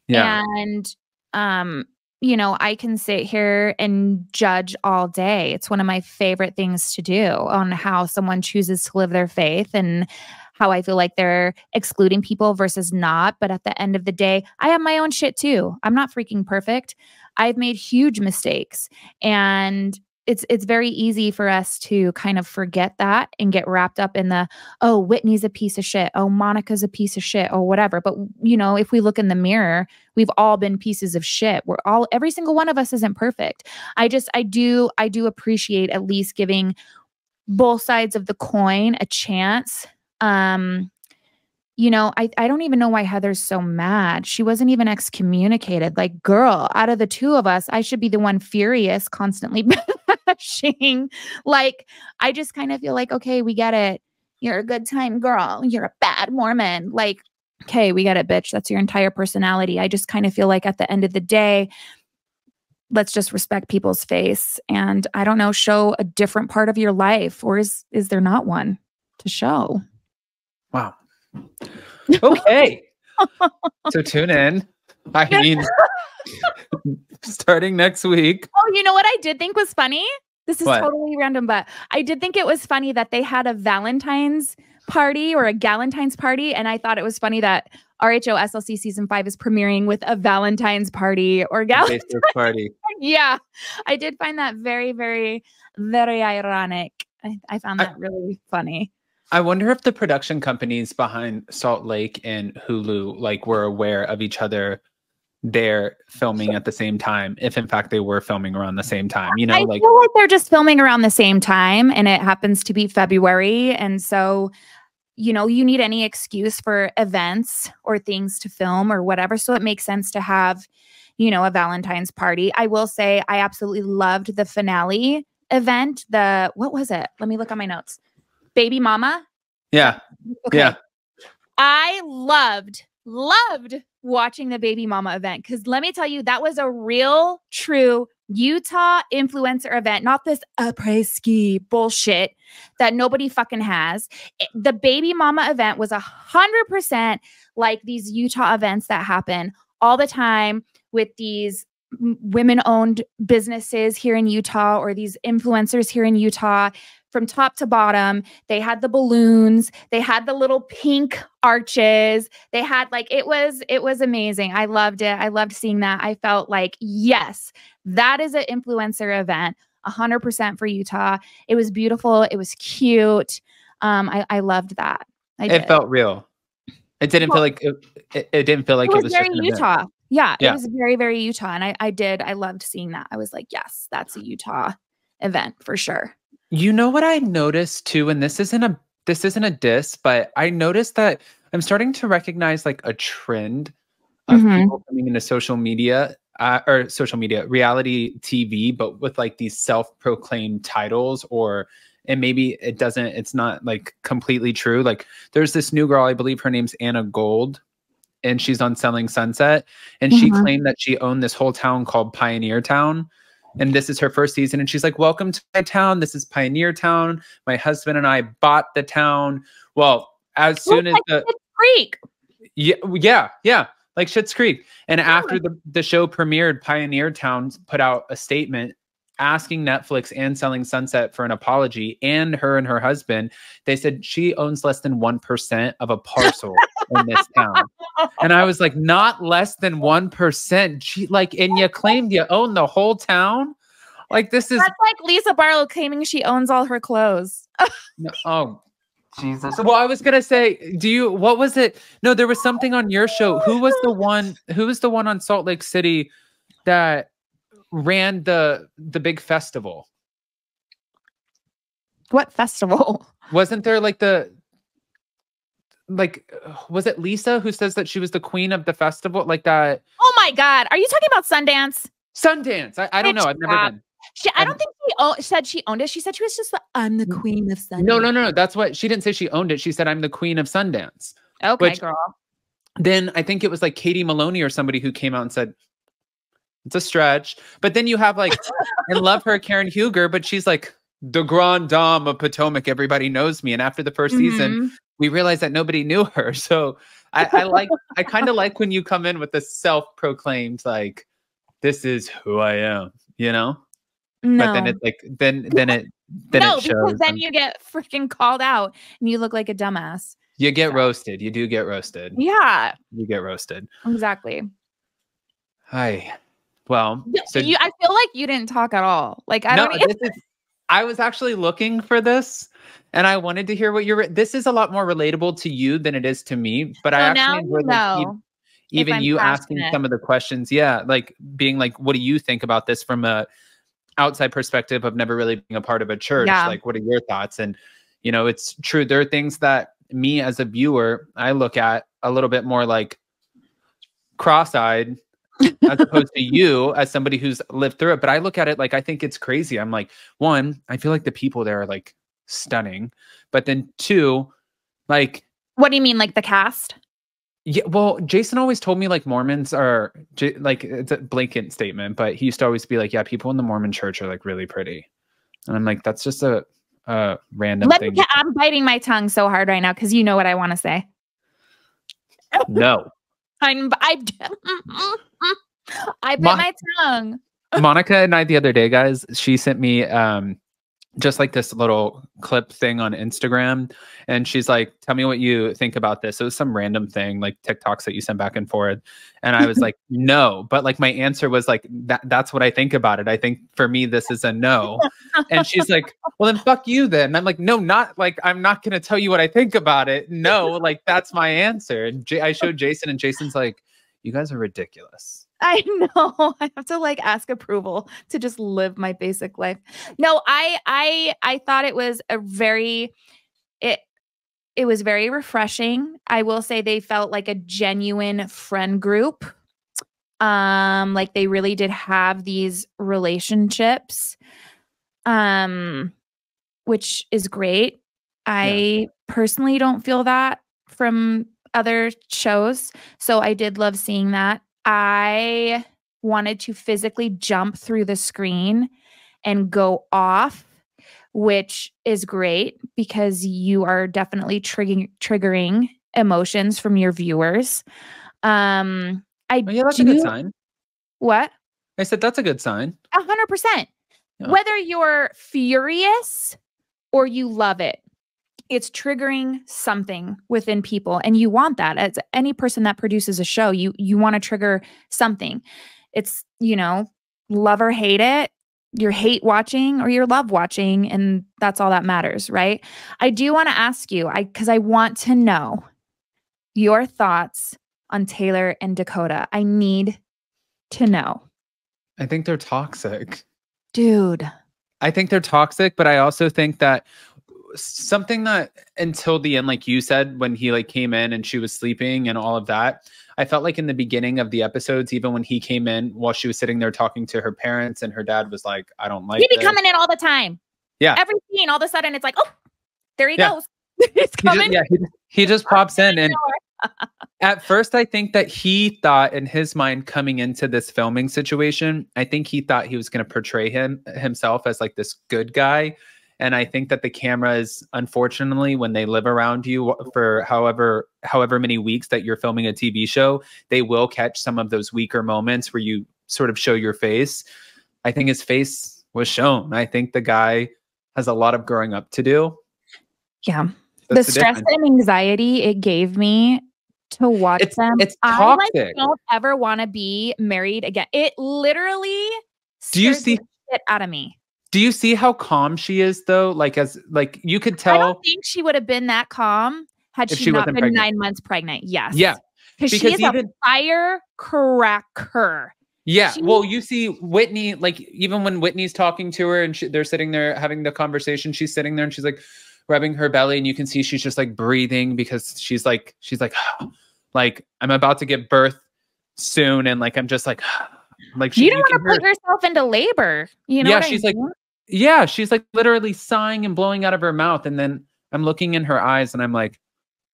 Yeah. And, you know, I can sit here and judge all day. It's one of my favorite things to do on how someone chooses to live their faith and how I feel like they're excluding people versus not. But at the end of the day, I have my own shit too. I'm not freaking perfect. I've made huge mistakes, and it's very easy for us to kind of forget that and get wrapped up in the, oh, Whitney's a piece of shit. Oh, Monica's a piece of shit or whatever. But, you know, if we look in the mirror, we've all been pieces of shit. Every single one of us isn't perfect. I do appreciate at least giving both sides of the coin a chance. You know, I don't even know why Heather's so mad. She wasn't even excommunicated. Like, girl, out of the two of us, I should be the one furious, constantly bashing. Like, I just kind of feel like, okay, we get it. You're a good time girl. You're a bad Mormon. Like, okay, we get it, bitch. That's your entire personality. I just kind of feel like at the end of the day, let's just respect people's faith and, I don't know, show a different part of your life. Or is there not one to show? Wow. Okay. So tune in. I mean, starting next week. Oh, you know what I did think was funny? This is totally random, but I did think it was funny that they had a Valentine's party or a Galentine's party. And I thought it was funny that RHOSLC season 5 is premiering with a Valentine's party or Galentine's party. Yeah. I did find that very, very, very ironic. I found that really funny. I wonder if the production companies behind Salt Lake and Hulu like were aware of each other. They're filming at the same time, if in fact they were filming around the same time, you know, I feel like they're just filming around the same time and it happens to be February. And so, you know, you need any excuse for events or things to film or whatever. So it makes sense to have, you know, a Valentine's party. I will say I absolutely loved the finale event. What was it? Let me look at my notes. Baby Mama. Yeah. Okay. Yeah. I loved watching the Baby Mama event because let me tell you, that was a real, true Utah influencer event, not this après-ski bullshit that nobody fucking has. The Baby Mama event was 100% like these Utah events that happen all the time with these women-owned businesses here in Utah or these influencers here in Utah. From top to bottom, they had the balloons, they had the little pink arches, they had like, it was amazing. I loved it. I loved seeing that. I felt like, yes, that is an influencer event, 100% for Utah. It was beautiful. It was cute. I loved that. It felt real. It didn't feel like it didn't feel like it was very just Utah. Yeah, it was very, very Utah. And I loved seeing that. I was like, yes, that's a Utah event for sure. You know what I noticed too, and this isn't a diss, but I noticed that I'm starting to recognize like a trend of people coming into social media, reality TV, but with like these self-proclaimed titles, and maybe it's not like completely true. Like there's this new girl, I believe her name's Anna Gold, and she's on Selling Sunset, and she claimed that she owned this whole town called Pioneer Town. And this is her first season. And she's like, welcome to my town. This is Pioneer Town. My husband and I bought the town. Well, as soon as Freak. Yeah. Like Schitt's Creek. And after the show premiered, Pioneer Town put out a statement asking Netflix and Selling Sunset for an apology, and her husband. They said she owns less than 1% of a parcel in this town. And I was like, not less than 1%. She like, and you claimed you own the whole town? Like, this is... That's like Lisa Barlow claiming she owns all her clothes. No, oh, Jesus. Well, I was going to say, what was it? No, there was something on your show. Who was the one on Salt Lake City that ran the big festival? What festival? Wasn't there like was it Lisa who says that she was the queen of the festival? Like that. Oh my God. Are you talking about Sundance? Sundance. I don't know. I've never been. I don't think she said she owned it. She said she was just I'm the queen of Sundance. No. That's what she didn't say. She owned it. She said, I'm the queen of Sundance. Okay, girl. Then I think it was like Katie Maloney or somebody who came out and said, it's a stretch. But then you have like, I love her, Karen Huger, but she's like the grande dame of Potomac. Everybody knows me. And after the first season, we realized that nobody knew her. So I kind of like when you come in with the self-proclaimed, like, this is who I am, you know? No. But then it's like, then it shows. Because then you get freaking called out and you look like a dumbass. You get roasted. You do get roasted. Yeah. You get roasted. Exactly. Hi. Well, so I feel like you didn't talk at all. Like, I was actually looking for this and I wanted to hear what this is a lot more relatable to you than it is to me, but I actually enjoyed even you asking some of the questions. Yeah. Like being like, what do you think about this from a outside perspective of never really being a part of a church? Yeah. Like, what are your thoughts? And, you know, it's true. There are things that me as a viewer, I look at a little bit more like cross-eyed as opposed to you as somebody who's lived through it. But I look at it like, I think it's crazy. I'm like, one, I feel like the people there are like stunning, but then two, like, what do you mean? Like the cast? Yeah. Well, Jason always told me like Mormons are like, it's a blanket statement, but he used to always be like, yeah, people in the Mormon church are like really pretty. And I'm like, that's just a random thing. I'm biting my tongue so hard right now. Cause you know what I want to say. No. I bit my tongue. Monica and I the other day, guys, she sent me just like this little clip thing on Instagram. And she's like, tell me what you think about this. It was some random thing, like TikToks that you send back and forth. And I was like, no. But like my answer was like, that's what I think about it. I think for me, this is a no. And she's like, well, then fuck you then. And I'm like, no, not like, I'm not going to tell you what I think about it. No, like that's my answer. And I showed Jason and Jason's like, you guys are ridiculous. I know. I have to like ask approval to just live my basic life. No, I thought it was it was very refreshing. I will say they felt like a genuine friend group. Like they really did have these relationships, which is great. I personally don't feel that from other shows. So I did love seeing that. I wanted to physically jump through the screen and go off, which is great because you are definitely triggering emotions from your viewers. That's a good sign. What? I said that's a good sign. 100%. Yeah. Whether you're furious or you love it, it's triggering something within people. And you want that as any person that produces a show, you want to trigger something. It's, you know, love or hate it. You're hate watching or you're love watching. And that's all that matters, right? I do want to ask you, because I want to know your thoughts on Taylor and Dakota. I need to know. I think they're toxic. Dude. I think they're toxic, but I also think that something that until the end, like you said, when he like came in and she was sleeping and all of that, I felt like in the beginning of the episodes, even when he came in while she was sitting there talking to her parents and her dad was like, I don't like He'd be coming in all the time. Yeah. Every scene, all of a sudden it's like, oh, there he goes. He's coming. He just pops in. And at first, I think that he thought in his mind coming into this filming situation, I think he thought he was going to portray himself as like this good guy. And I think that the cameras, unfortunately, when they live around you for however many weeks that you're filming a TV show, they will catch some of those weaker moments where you sort of show your face. I think his face was shown. I think the guy has a lot of growing up to do. Yeah. The stress and anxiety it gave me to watch them. It's toxic. I don't ever want to be married again. It literally scares the shit out of me. Do you see how calm she is though? Like you could tell. I don't think she would have been that calm had she not been pregnant. 9 months pregnant. Yes. Yeah. Because she is a firecracker. Yeah. Well, you see Whitney, like even when Whitney's talking to her and they're sitting there having the conversation, she's sitting there and she's like rubbing her belly, and you can see she's just like breathing because she's like, like I'm about to give birth soon, and like I'm just like you don't want to put yourself into labor. You know? Yeah, she's like, yeah, she's like literally sighing and blowing out of her mouth, and then I'm looking in her eyes, and I'm like,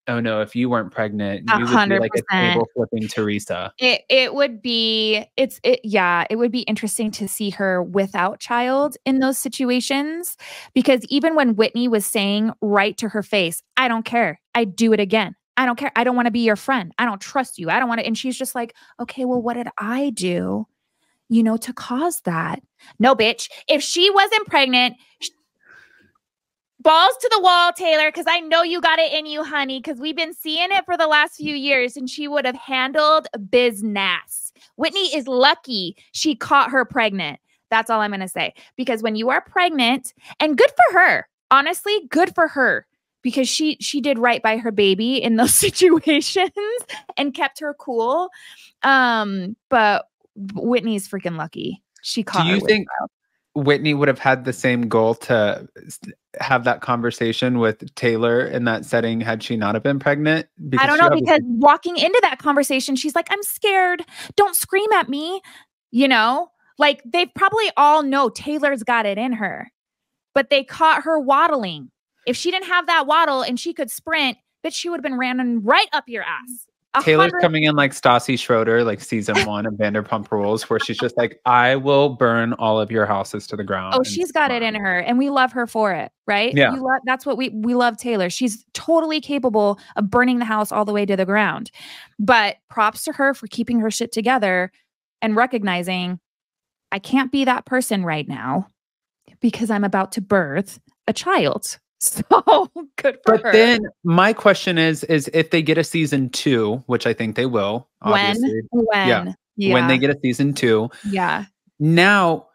oh no, if you weren't pregnant, you would be like a table flipping Teresa. It would be interesting to see her without child in those situations, because even when Whitney was saying right to her face, I don't care, I'd do it again. I don't care. I don't want to be your friend. I don't trust you. I don't want to. And she's just like, okay, well, what did I do, to cause that? No, bitch. If she wasn't pregnant, balls to the wall, Taylor, because I know you got it in you, honey, because we've been seeing it for the last few years, and she would have handled business. Whitney is lucky she caught her pregnant. That's all I'm going to say. Because when you are pregnant, and good for her, honestly, good for her, because she did right by her baby in those situations and kept her cool. But Whitney's freaking lucky. She caught her. Do you think Whitney would have had the same goal to have that conversation with Taylor in that setting had she not have been pregnant? I don't know, because walking into that conversation, she's like, I'm scared. Don't scream at me. Like they probably all know Taylor's got it in her, but they caught her waddling. If she didn't have that waddle and she could sprint, but she would have been running right up your ass. Taylor's coming in like Stassi Schroeder, like season 1 of Vanderpump Rules, where she's just like, I will burn all of your houses to the ground. Oh, she's got it in her, and we love her for it, right? Yeah. That's what we love Taylor. She's totally capable of burning the house all the way to the ground. But props to her for keeping her shit together and recognizing I can't be that person right now because I'm about to birth a child. So good for her. But then my question is if they get a season 2, which I think they will, obviously. When they get a season 2. Yeah. Now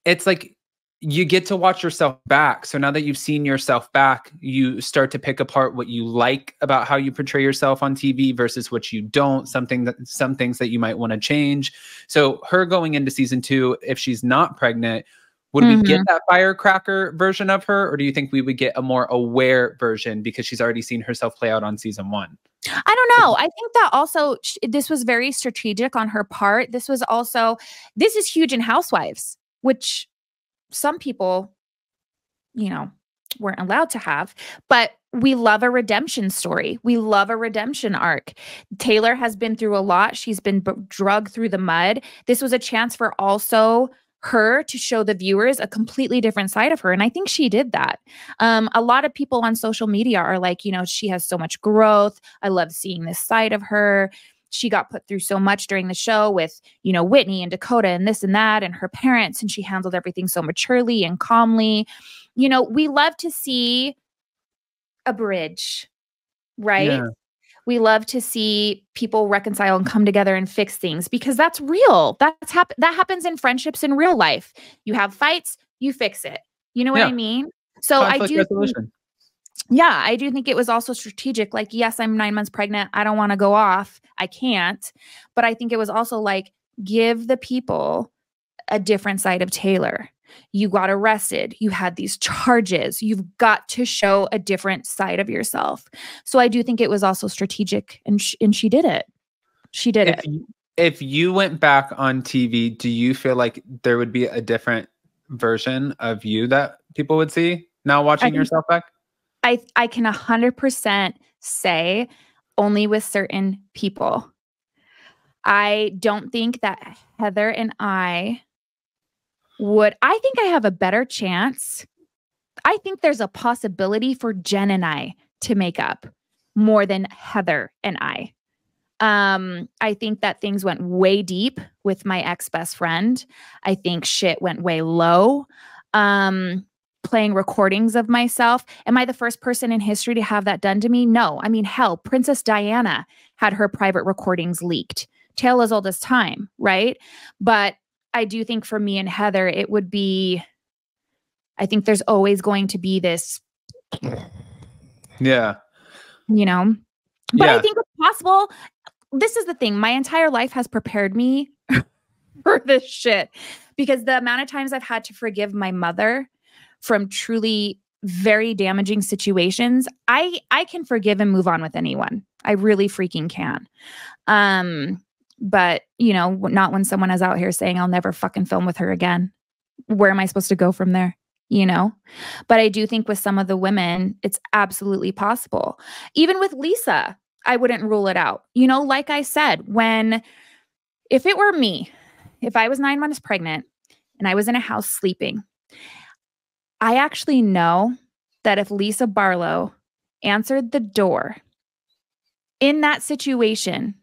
it's like you get to watch yourself back. So now that you've seen yourself back, you start to pick apart what you like about how you portray yourself on TV versus what you don't, some things that you might want to change. So her going into season 2, if she's not pregnant, would we get that firecracker version of her, or do you think we would get a more aware version because she's already seen herself play out on season 1? I don't know. I think that also this was very strategic on her part. This is huge in Housewives, which some people, weren't allowed to have, but we love a redemption story. We love a redemption arc. Taylor has been through a lot. She's been dragged through the mud. This was a chance for also her to show the viewers a completely different side of her. And I think she did that. A lot of people on social media are like, she has so much growth. I love seeing this side of her. She got put through so much during the show with, Whitney and Dakota and this and that and her parents. And she handled everything so maturely and calmly. We love to see a bridge, right? Yeah. We love to see people reconcile and come together and fix things because that's real. That happens in friendships in real life. You have fights, you fix it. You know what I mean? So I do think it was also strategic. Like, yes, I'm 9 months pregnant. I don't want to go off. I can't. But I think it was also like, give the people a different side of Taylor. You got arrested. You had these charges. You've got to show a different side of yourself. So I do think it was also strategic, and she did it. She did it. If you went back on TV, do you feel like there would be a different version of you that people would see now watching yourself back? I can 100% say only with certain people. I don't think that Heather and I think I have a better chance I think there's a possibility for Jen and I to make up more than Heather and I. I think that things went way deep with my ex-best friend. I think shit went way low. Playing recordings of myself. Am I the first person in history to have that done to me? No. I mean, hell, Princess Diana had her private recordings leaked. Tale as old as time, right? But I do think for me and Heather, it would be, I think there's always going to be this. Yeah. You know, but I think it's possible. This is the thing. My entire life has prepared me for this shit because the amount of times I've had to forgive my mother from truly very damaging situations, I can forgive and move on with anyone. I really freaking can. But you know, not when someone is out here saying I'll never fucking film with her again. Where am I supposed to go from there? You know, but I do think with some of the women, it's absolutely possible. Even with Lisa, I wouldn't rule it out. You know, like I said, if it were me, if I was 9 months pregnant and I was in a house sleeping, I actually know that if Lisa Barlow answered the door in that situation,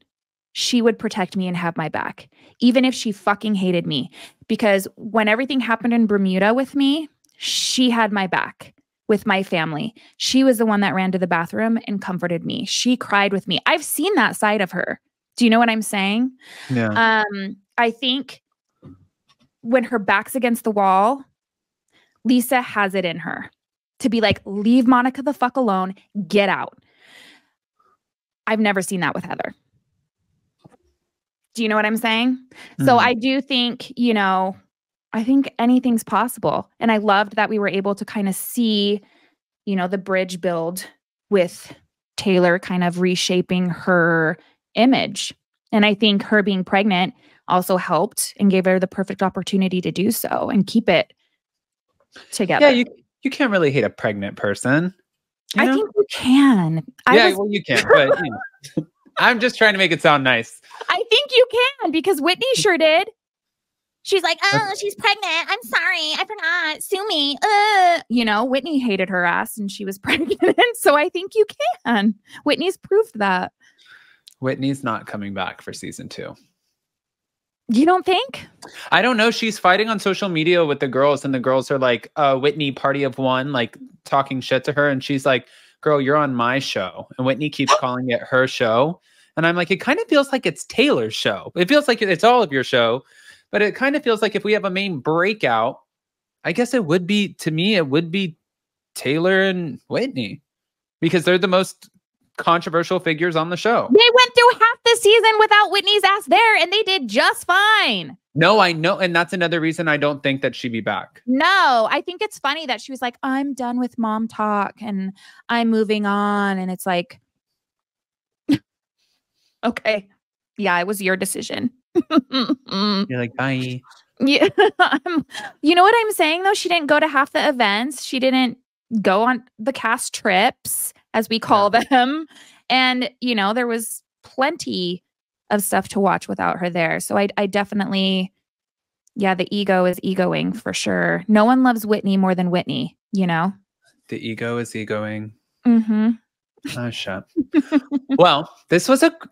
she would protect me and have my back, even if she fucking hated me. Because when everything happened in Bermuda with me, she had my back with my family. She was the one that ran to the bathroom and comforted me. She cried with me. I've seen that side of her. Do you know what I'm saying? Yeah. I think when her back's against the wall, Lisa has it in her to be like, leave Monica the fuck alone, get out. I've never seen that with Heather. Do you know what I'm saying? Mm-hmm. So I do think, you know, I think anything's possible. And I loved that we were able to kind of see, you know, the bridge build with Taylor kind of reshaping her image. And I think her being pregnant also helped and gave her the perfect opportunity to do so and keep it together. Yeah, you can't really hate a pregnant person. I think you can. Well, you can, but you know, I'm just trying to make it sound nice. I think you can because Whitney sure did. She's like, oh, she's pregnant. I'm sorry. I forgot. Sue me. You know, Whitney hated her ass and she was pregnant. So I think you can. Whitney's proved that. Whitney's not coming back for season 2. You don't think? I don't know. She's fighting on social media with the girls and the girls are like, Whitney, party of one, like talking shit to her. And she's like, girl, you're on my show. And Whitney keeps calling it her show. And I'm like, it kind of feels like it's Taylor's show. It feels like it's all of your show. But it kind of feels like if we have a main breakout, I guess it would be, to me, it would be Taylor and Whitney. Because they're the most controversial figures on the show. They went through half the season without Whitney's ass there, and they did just fine. No, I know. And that's another reason I don't think that she'd be back. No, I think it's funny that she was like, I'm done with mom talk and I'm moving on. And it's like, okay, yeah, it was your decision. You're like, bye. Yeah. You know what I'm saying, though? She didn't go to half the events. She didn't go on the cast trips, as we call them. And, you know, there was plenty of stuff to watch without her there. So I definitely, yeah, the ego is egoing for sure. No one loves Whitney more than Whitney, you know? The ego is egoing. Mm-hmm. Oh, shut. Well,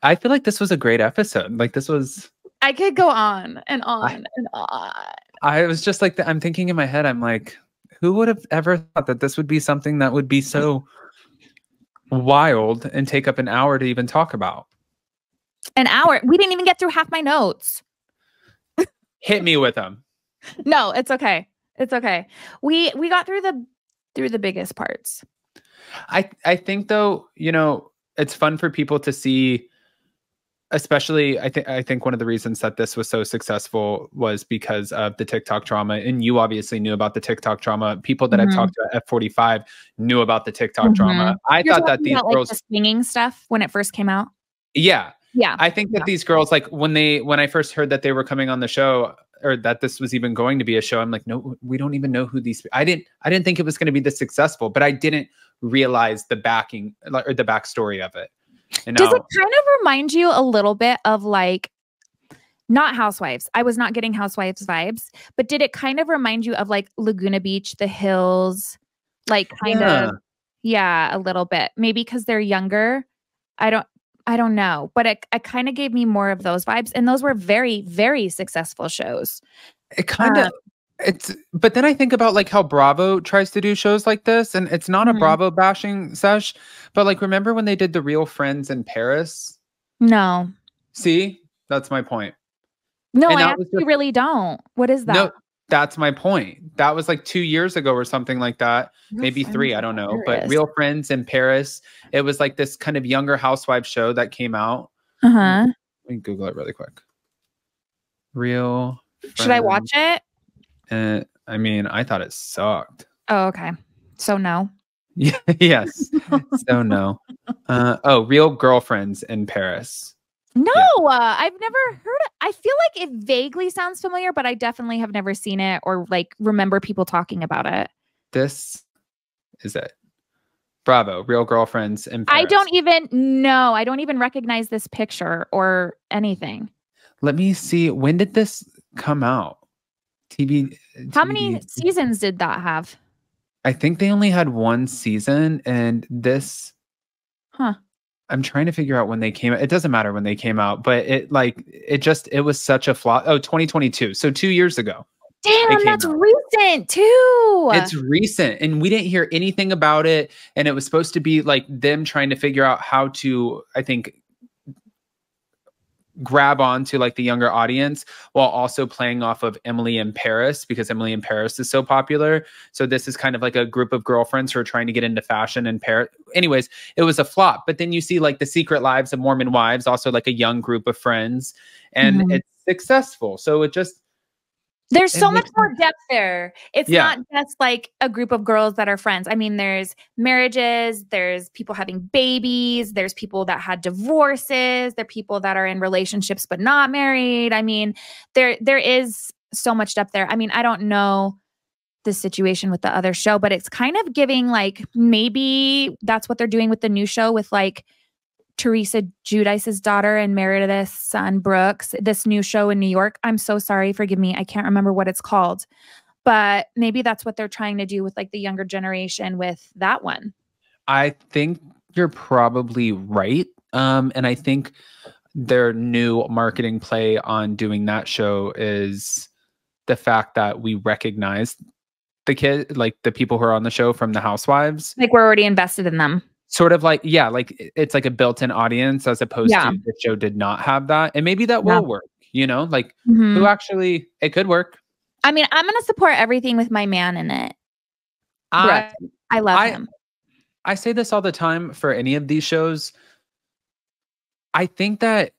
I feel like this was a great episode. Like this was. I could go on and on and on. I was just like, I'm thinking in my head, I'm like, who would have ever thought that this would be something that would be so wild and take up an hour to even talk about? An hour? We didn't even get through half my notes. Hit me with them. No, it's okay. It's okay. We got through the biggest parts. I think though, you know, it's fun for people to see, especially I think one of the reasons that this was so successful was because of the TikTok drama. And you obviously knew about the TikTok drama. People that I've talked to at F45 knew about the TikTok drama. You're thought that these about, girls, like, the swinging stuff when it first came out. Yeah. Yeah. I think that these girls, like when I first heard that they were coming on the show, or that this was even going to be a show, I'm like, no, we don't even know who these. I didn't think it was going to be this successful, but I didn't realize the backing or the backstory of it. And does it kind of remind you a little bit of like, not Housewives? I was not getting Housewives vibes, but did it kind of remind you of like Laguna Beach, The Hills, Like kind of, yeah, a little bit. Maybe because they're younger. I don't know. But it kind of gave me more of those vibes. And those were very, very successful shows. It kind of but then I think about like how Bravo tries to do shows like this, and it's not a Bravo bashing sesh, but like remember when they did The Real Friends in Paris? No. See? That's my point. No, I actually really don't. What is that? No, that's my point. That was like 2 years ago or something like that. Maybe 3, I don't know. But Real Friends in Paris, it was like this kind of younger housewife show that came out. Uh-huh. Let me Google it really quick. Real Friends. Should I watch it? I mean, I thought it sucked. Oh, okay. So no. Yes. So no. Real Girlfriends in Paris. No, I've never heard it. I feel like it vaguely sounds familiar, but I definitely have never seen it or like remember people talking about it. This is it. Bravo, Real Girlfriends in Paris. I don't even recognize this picture or anything. Let me see. When did this come out? TV. How many seasons did that have? I think they only had 1 season, and this. I'm trying to figure out when they came out. It doesn't matter when they came out, but it was such a flop. Oh, 2022. So 2 years ago. Damn, that's recent too. It's recent. And we didn't hear anything about it. And it was supposed to be like them trying to figure out how to, I think, grab on to like the younger audience while also playing off of Emily in Paris, because Emily in Paris is so popular. So this is kind of like a group of girlfriends who are trying to get into fashion in Paris. Anyways, it was a flop. But then you see like The Secret Lives of Mormon Wives, also like a young group of friends, and it's successful. So there's so much more depth there. It's not just like a group of girls that are friends. I mean, there's marriages, there's people having babies, there's people that had divorces, there are people that are in relationships but not married. I mean, there is so much depth there. I mean, I don't know the situation with the other show, but it's kind of giving like maybe that's what they're doing with the new show with like Teresa Giudice's daughter and Meredith's son Brooks, this new show in New York. I'm so sorry, forgive me. I can't remember what it's called, but maybe that's what they're trying to do with like the younger generation with that one. I think you're probably right. And I think their new marketing play on doing that show is the fact that we recognize the kid, like the people who are on the show from the Housewives. Like we're already invested in them. Sort of like, yeah, like it's like a built-in audience as opposed to the show did not have that. And maybe that will work, you know, like who actually, it could work. I mean, I'm going to support everything with my man in it. I love him. I say this all the time for any of these shows. I think that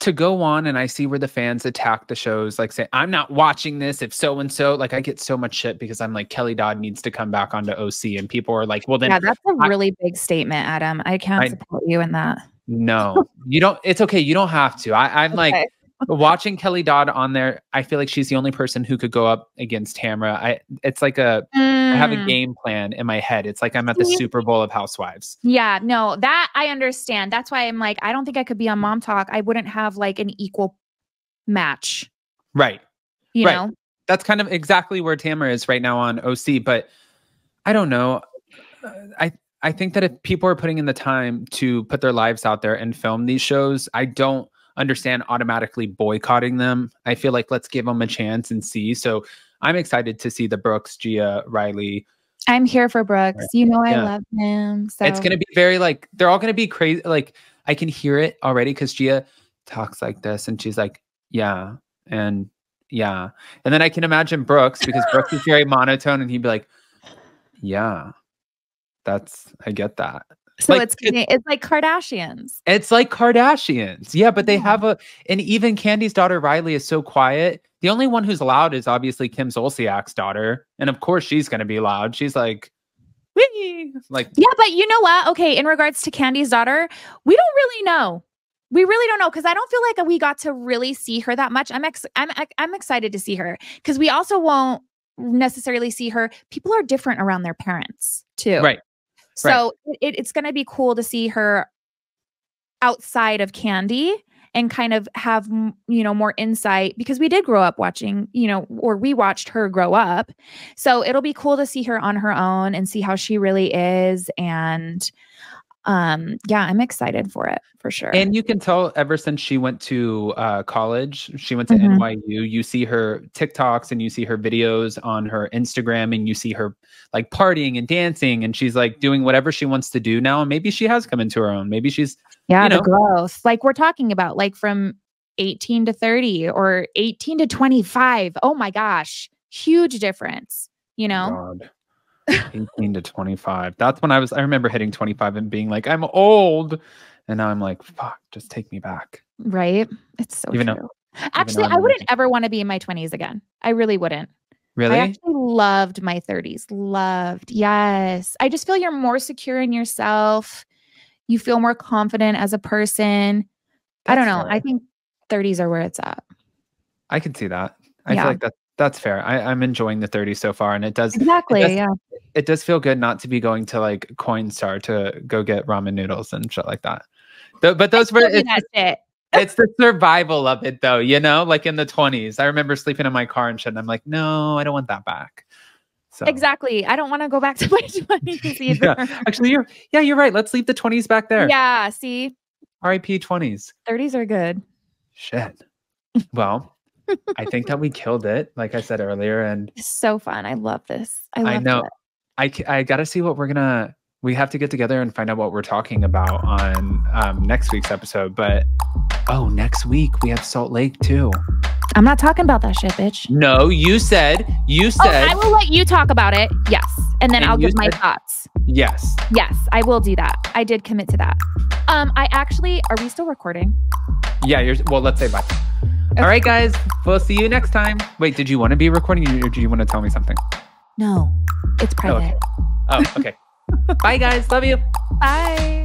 to go on and I see where the fans attack the shows, like say, I'm not watching this if so-and-so, like I get so much shit because I'm like, Kelly Dodd needs to come back onto OC, and people are like, well then. Yeah, that's a really big statement, Adam. I can't support you in that. No, you don't. It's okay. You don't have to. I'm like watching Kelly Dodd on there. I feel like she's the only person who could go up against Tamra. It's like I have a game plan in my head. It's like I'm at the Super Bowl of Housewives. Yeah, no, that I understand. That's why I'm like, I don't think I could be on Mom Talk. I wouldn't have like an equal match. Right. You know? That's kind of exactly where Tamra is right now on OC. But I don't know. I think that if people are putting in the time to put their lives out there and film these shows, I don't understand automatically boycotting them. I feel like let's give them a chance and see. So I'm excited to see the Brooks, Gia, Riley. I'm here for Brooks. You know, I love him. So it's going to be very like, they're all going to be crazy. Like I can hear it already because Gia talks like this and she's like, yeah. And yeah. And then I can imagine Brooks because Brooks is very monotone and he'd be like, yeah, I get that. So like, it's like Kardashians. It's like Kardashians. Yeah, but they have and even Candy's daughter, Riley, is so quiet. The only one who's loud is obviously Kim Zolciak's daughter. And of course she's going to be loud. She's like, wee! Like, yeah, but you know what? Okay, in regards to Candy's daughter, we don't really know. We really don't know because I don't feel like we got to really see her that much. I'm excited to see her because we also won't necessarily see her. People are different around their parents too. Right. So it's going to be cool to see her outside of Candy and kind of have, more insight, because we did grow up watching, or we watched her grow up. So it'll be cool to see her on her own and see how she really is. And yeah, I'm excited for it for sure. And you can tell ever since she went to college, she went to NYU, you see her TikToks and you see her videos on her Instagram and you see her like partying and dancing, and she's like doing whatever she wants to do now. And maybe she has come into her own. Maybe she's, the growth, like we're talking about, like from 18 to 30 or 18 to 25. Oh my gosh. Huge difference, God. 18 to 25. That's when I remember hitting 25 and being like, I'm old. And now I'm like, fuck, just take me back. Right? It's so true. Actually, I wouldn't ever want to be in my 20s again. I really wouldn't. Really? I actually loved my 30s. Loved. Yes. I just feel you're more secure in yourself. You feel more confident as a person. I don't know. Fair. I think 30s are where it's at. I can see that. I feel like that's fair. I'm enjoying the 30s so far, and it does it does feel good not to be going to like Coinstar to go get ramen noodles and shit like that. But those were it's the survival of it though, like in the 20s. I remember sleeping in my car and shit, and I'm like, no, I don't want that back. So. Exactly. I don't want to go back to my 20s either. Yeah. Actually, you're right. Let's leave the 20s back there. Yeah. See, RIP 20s. 30s are good. Shit. Well, I think that we killed it, like I said earlier, and it's so fun. I love this. I know. I got to see what we have to get together and find out what we're talking about on next week's episode. But next week we have Salt Lake too. I'm not talking about that shit, bitch. No, you said. I will let you talk about it. Yes. And then I'll give my thoughts. Yes. Yes, I will do that. I did commit to that. Are we still recording? Yeah, let's say bye. Okay. All right, guys. We'll see you next time. Wait, did you want to be recording or do you want to tell me something? No, it's private. Oh, okay. Bye, guys. Love you. Bye.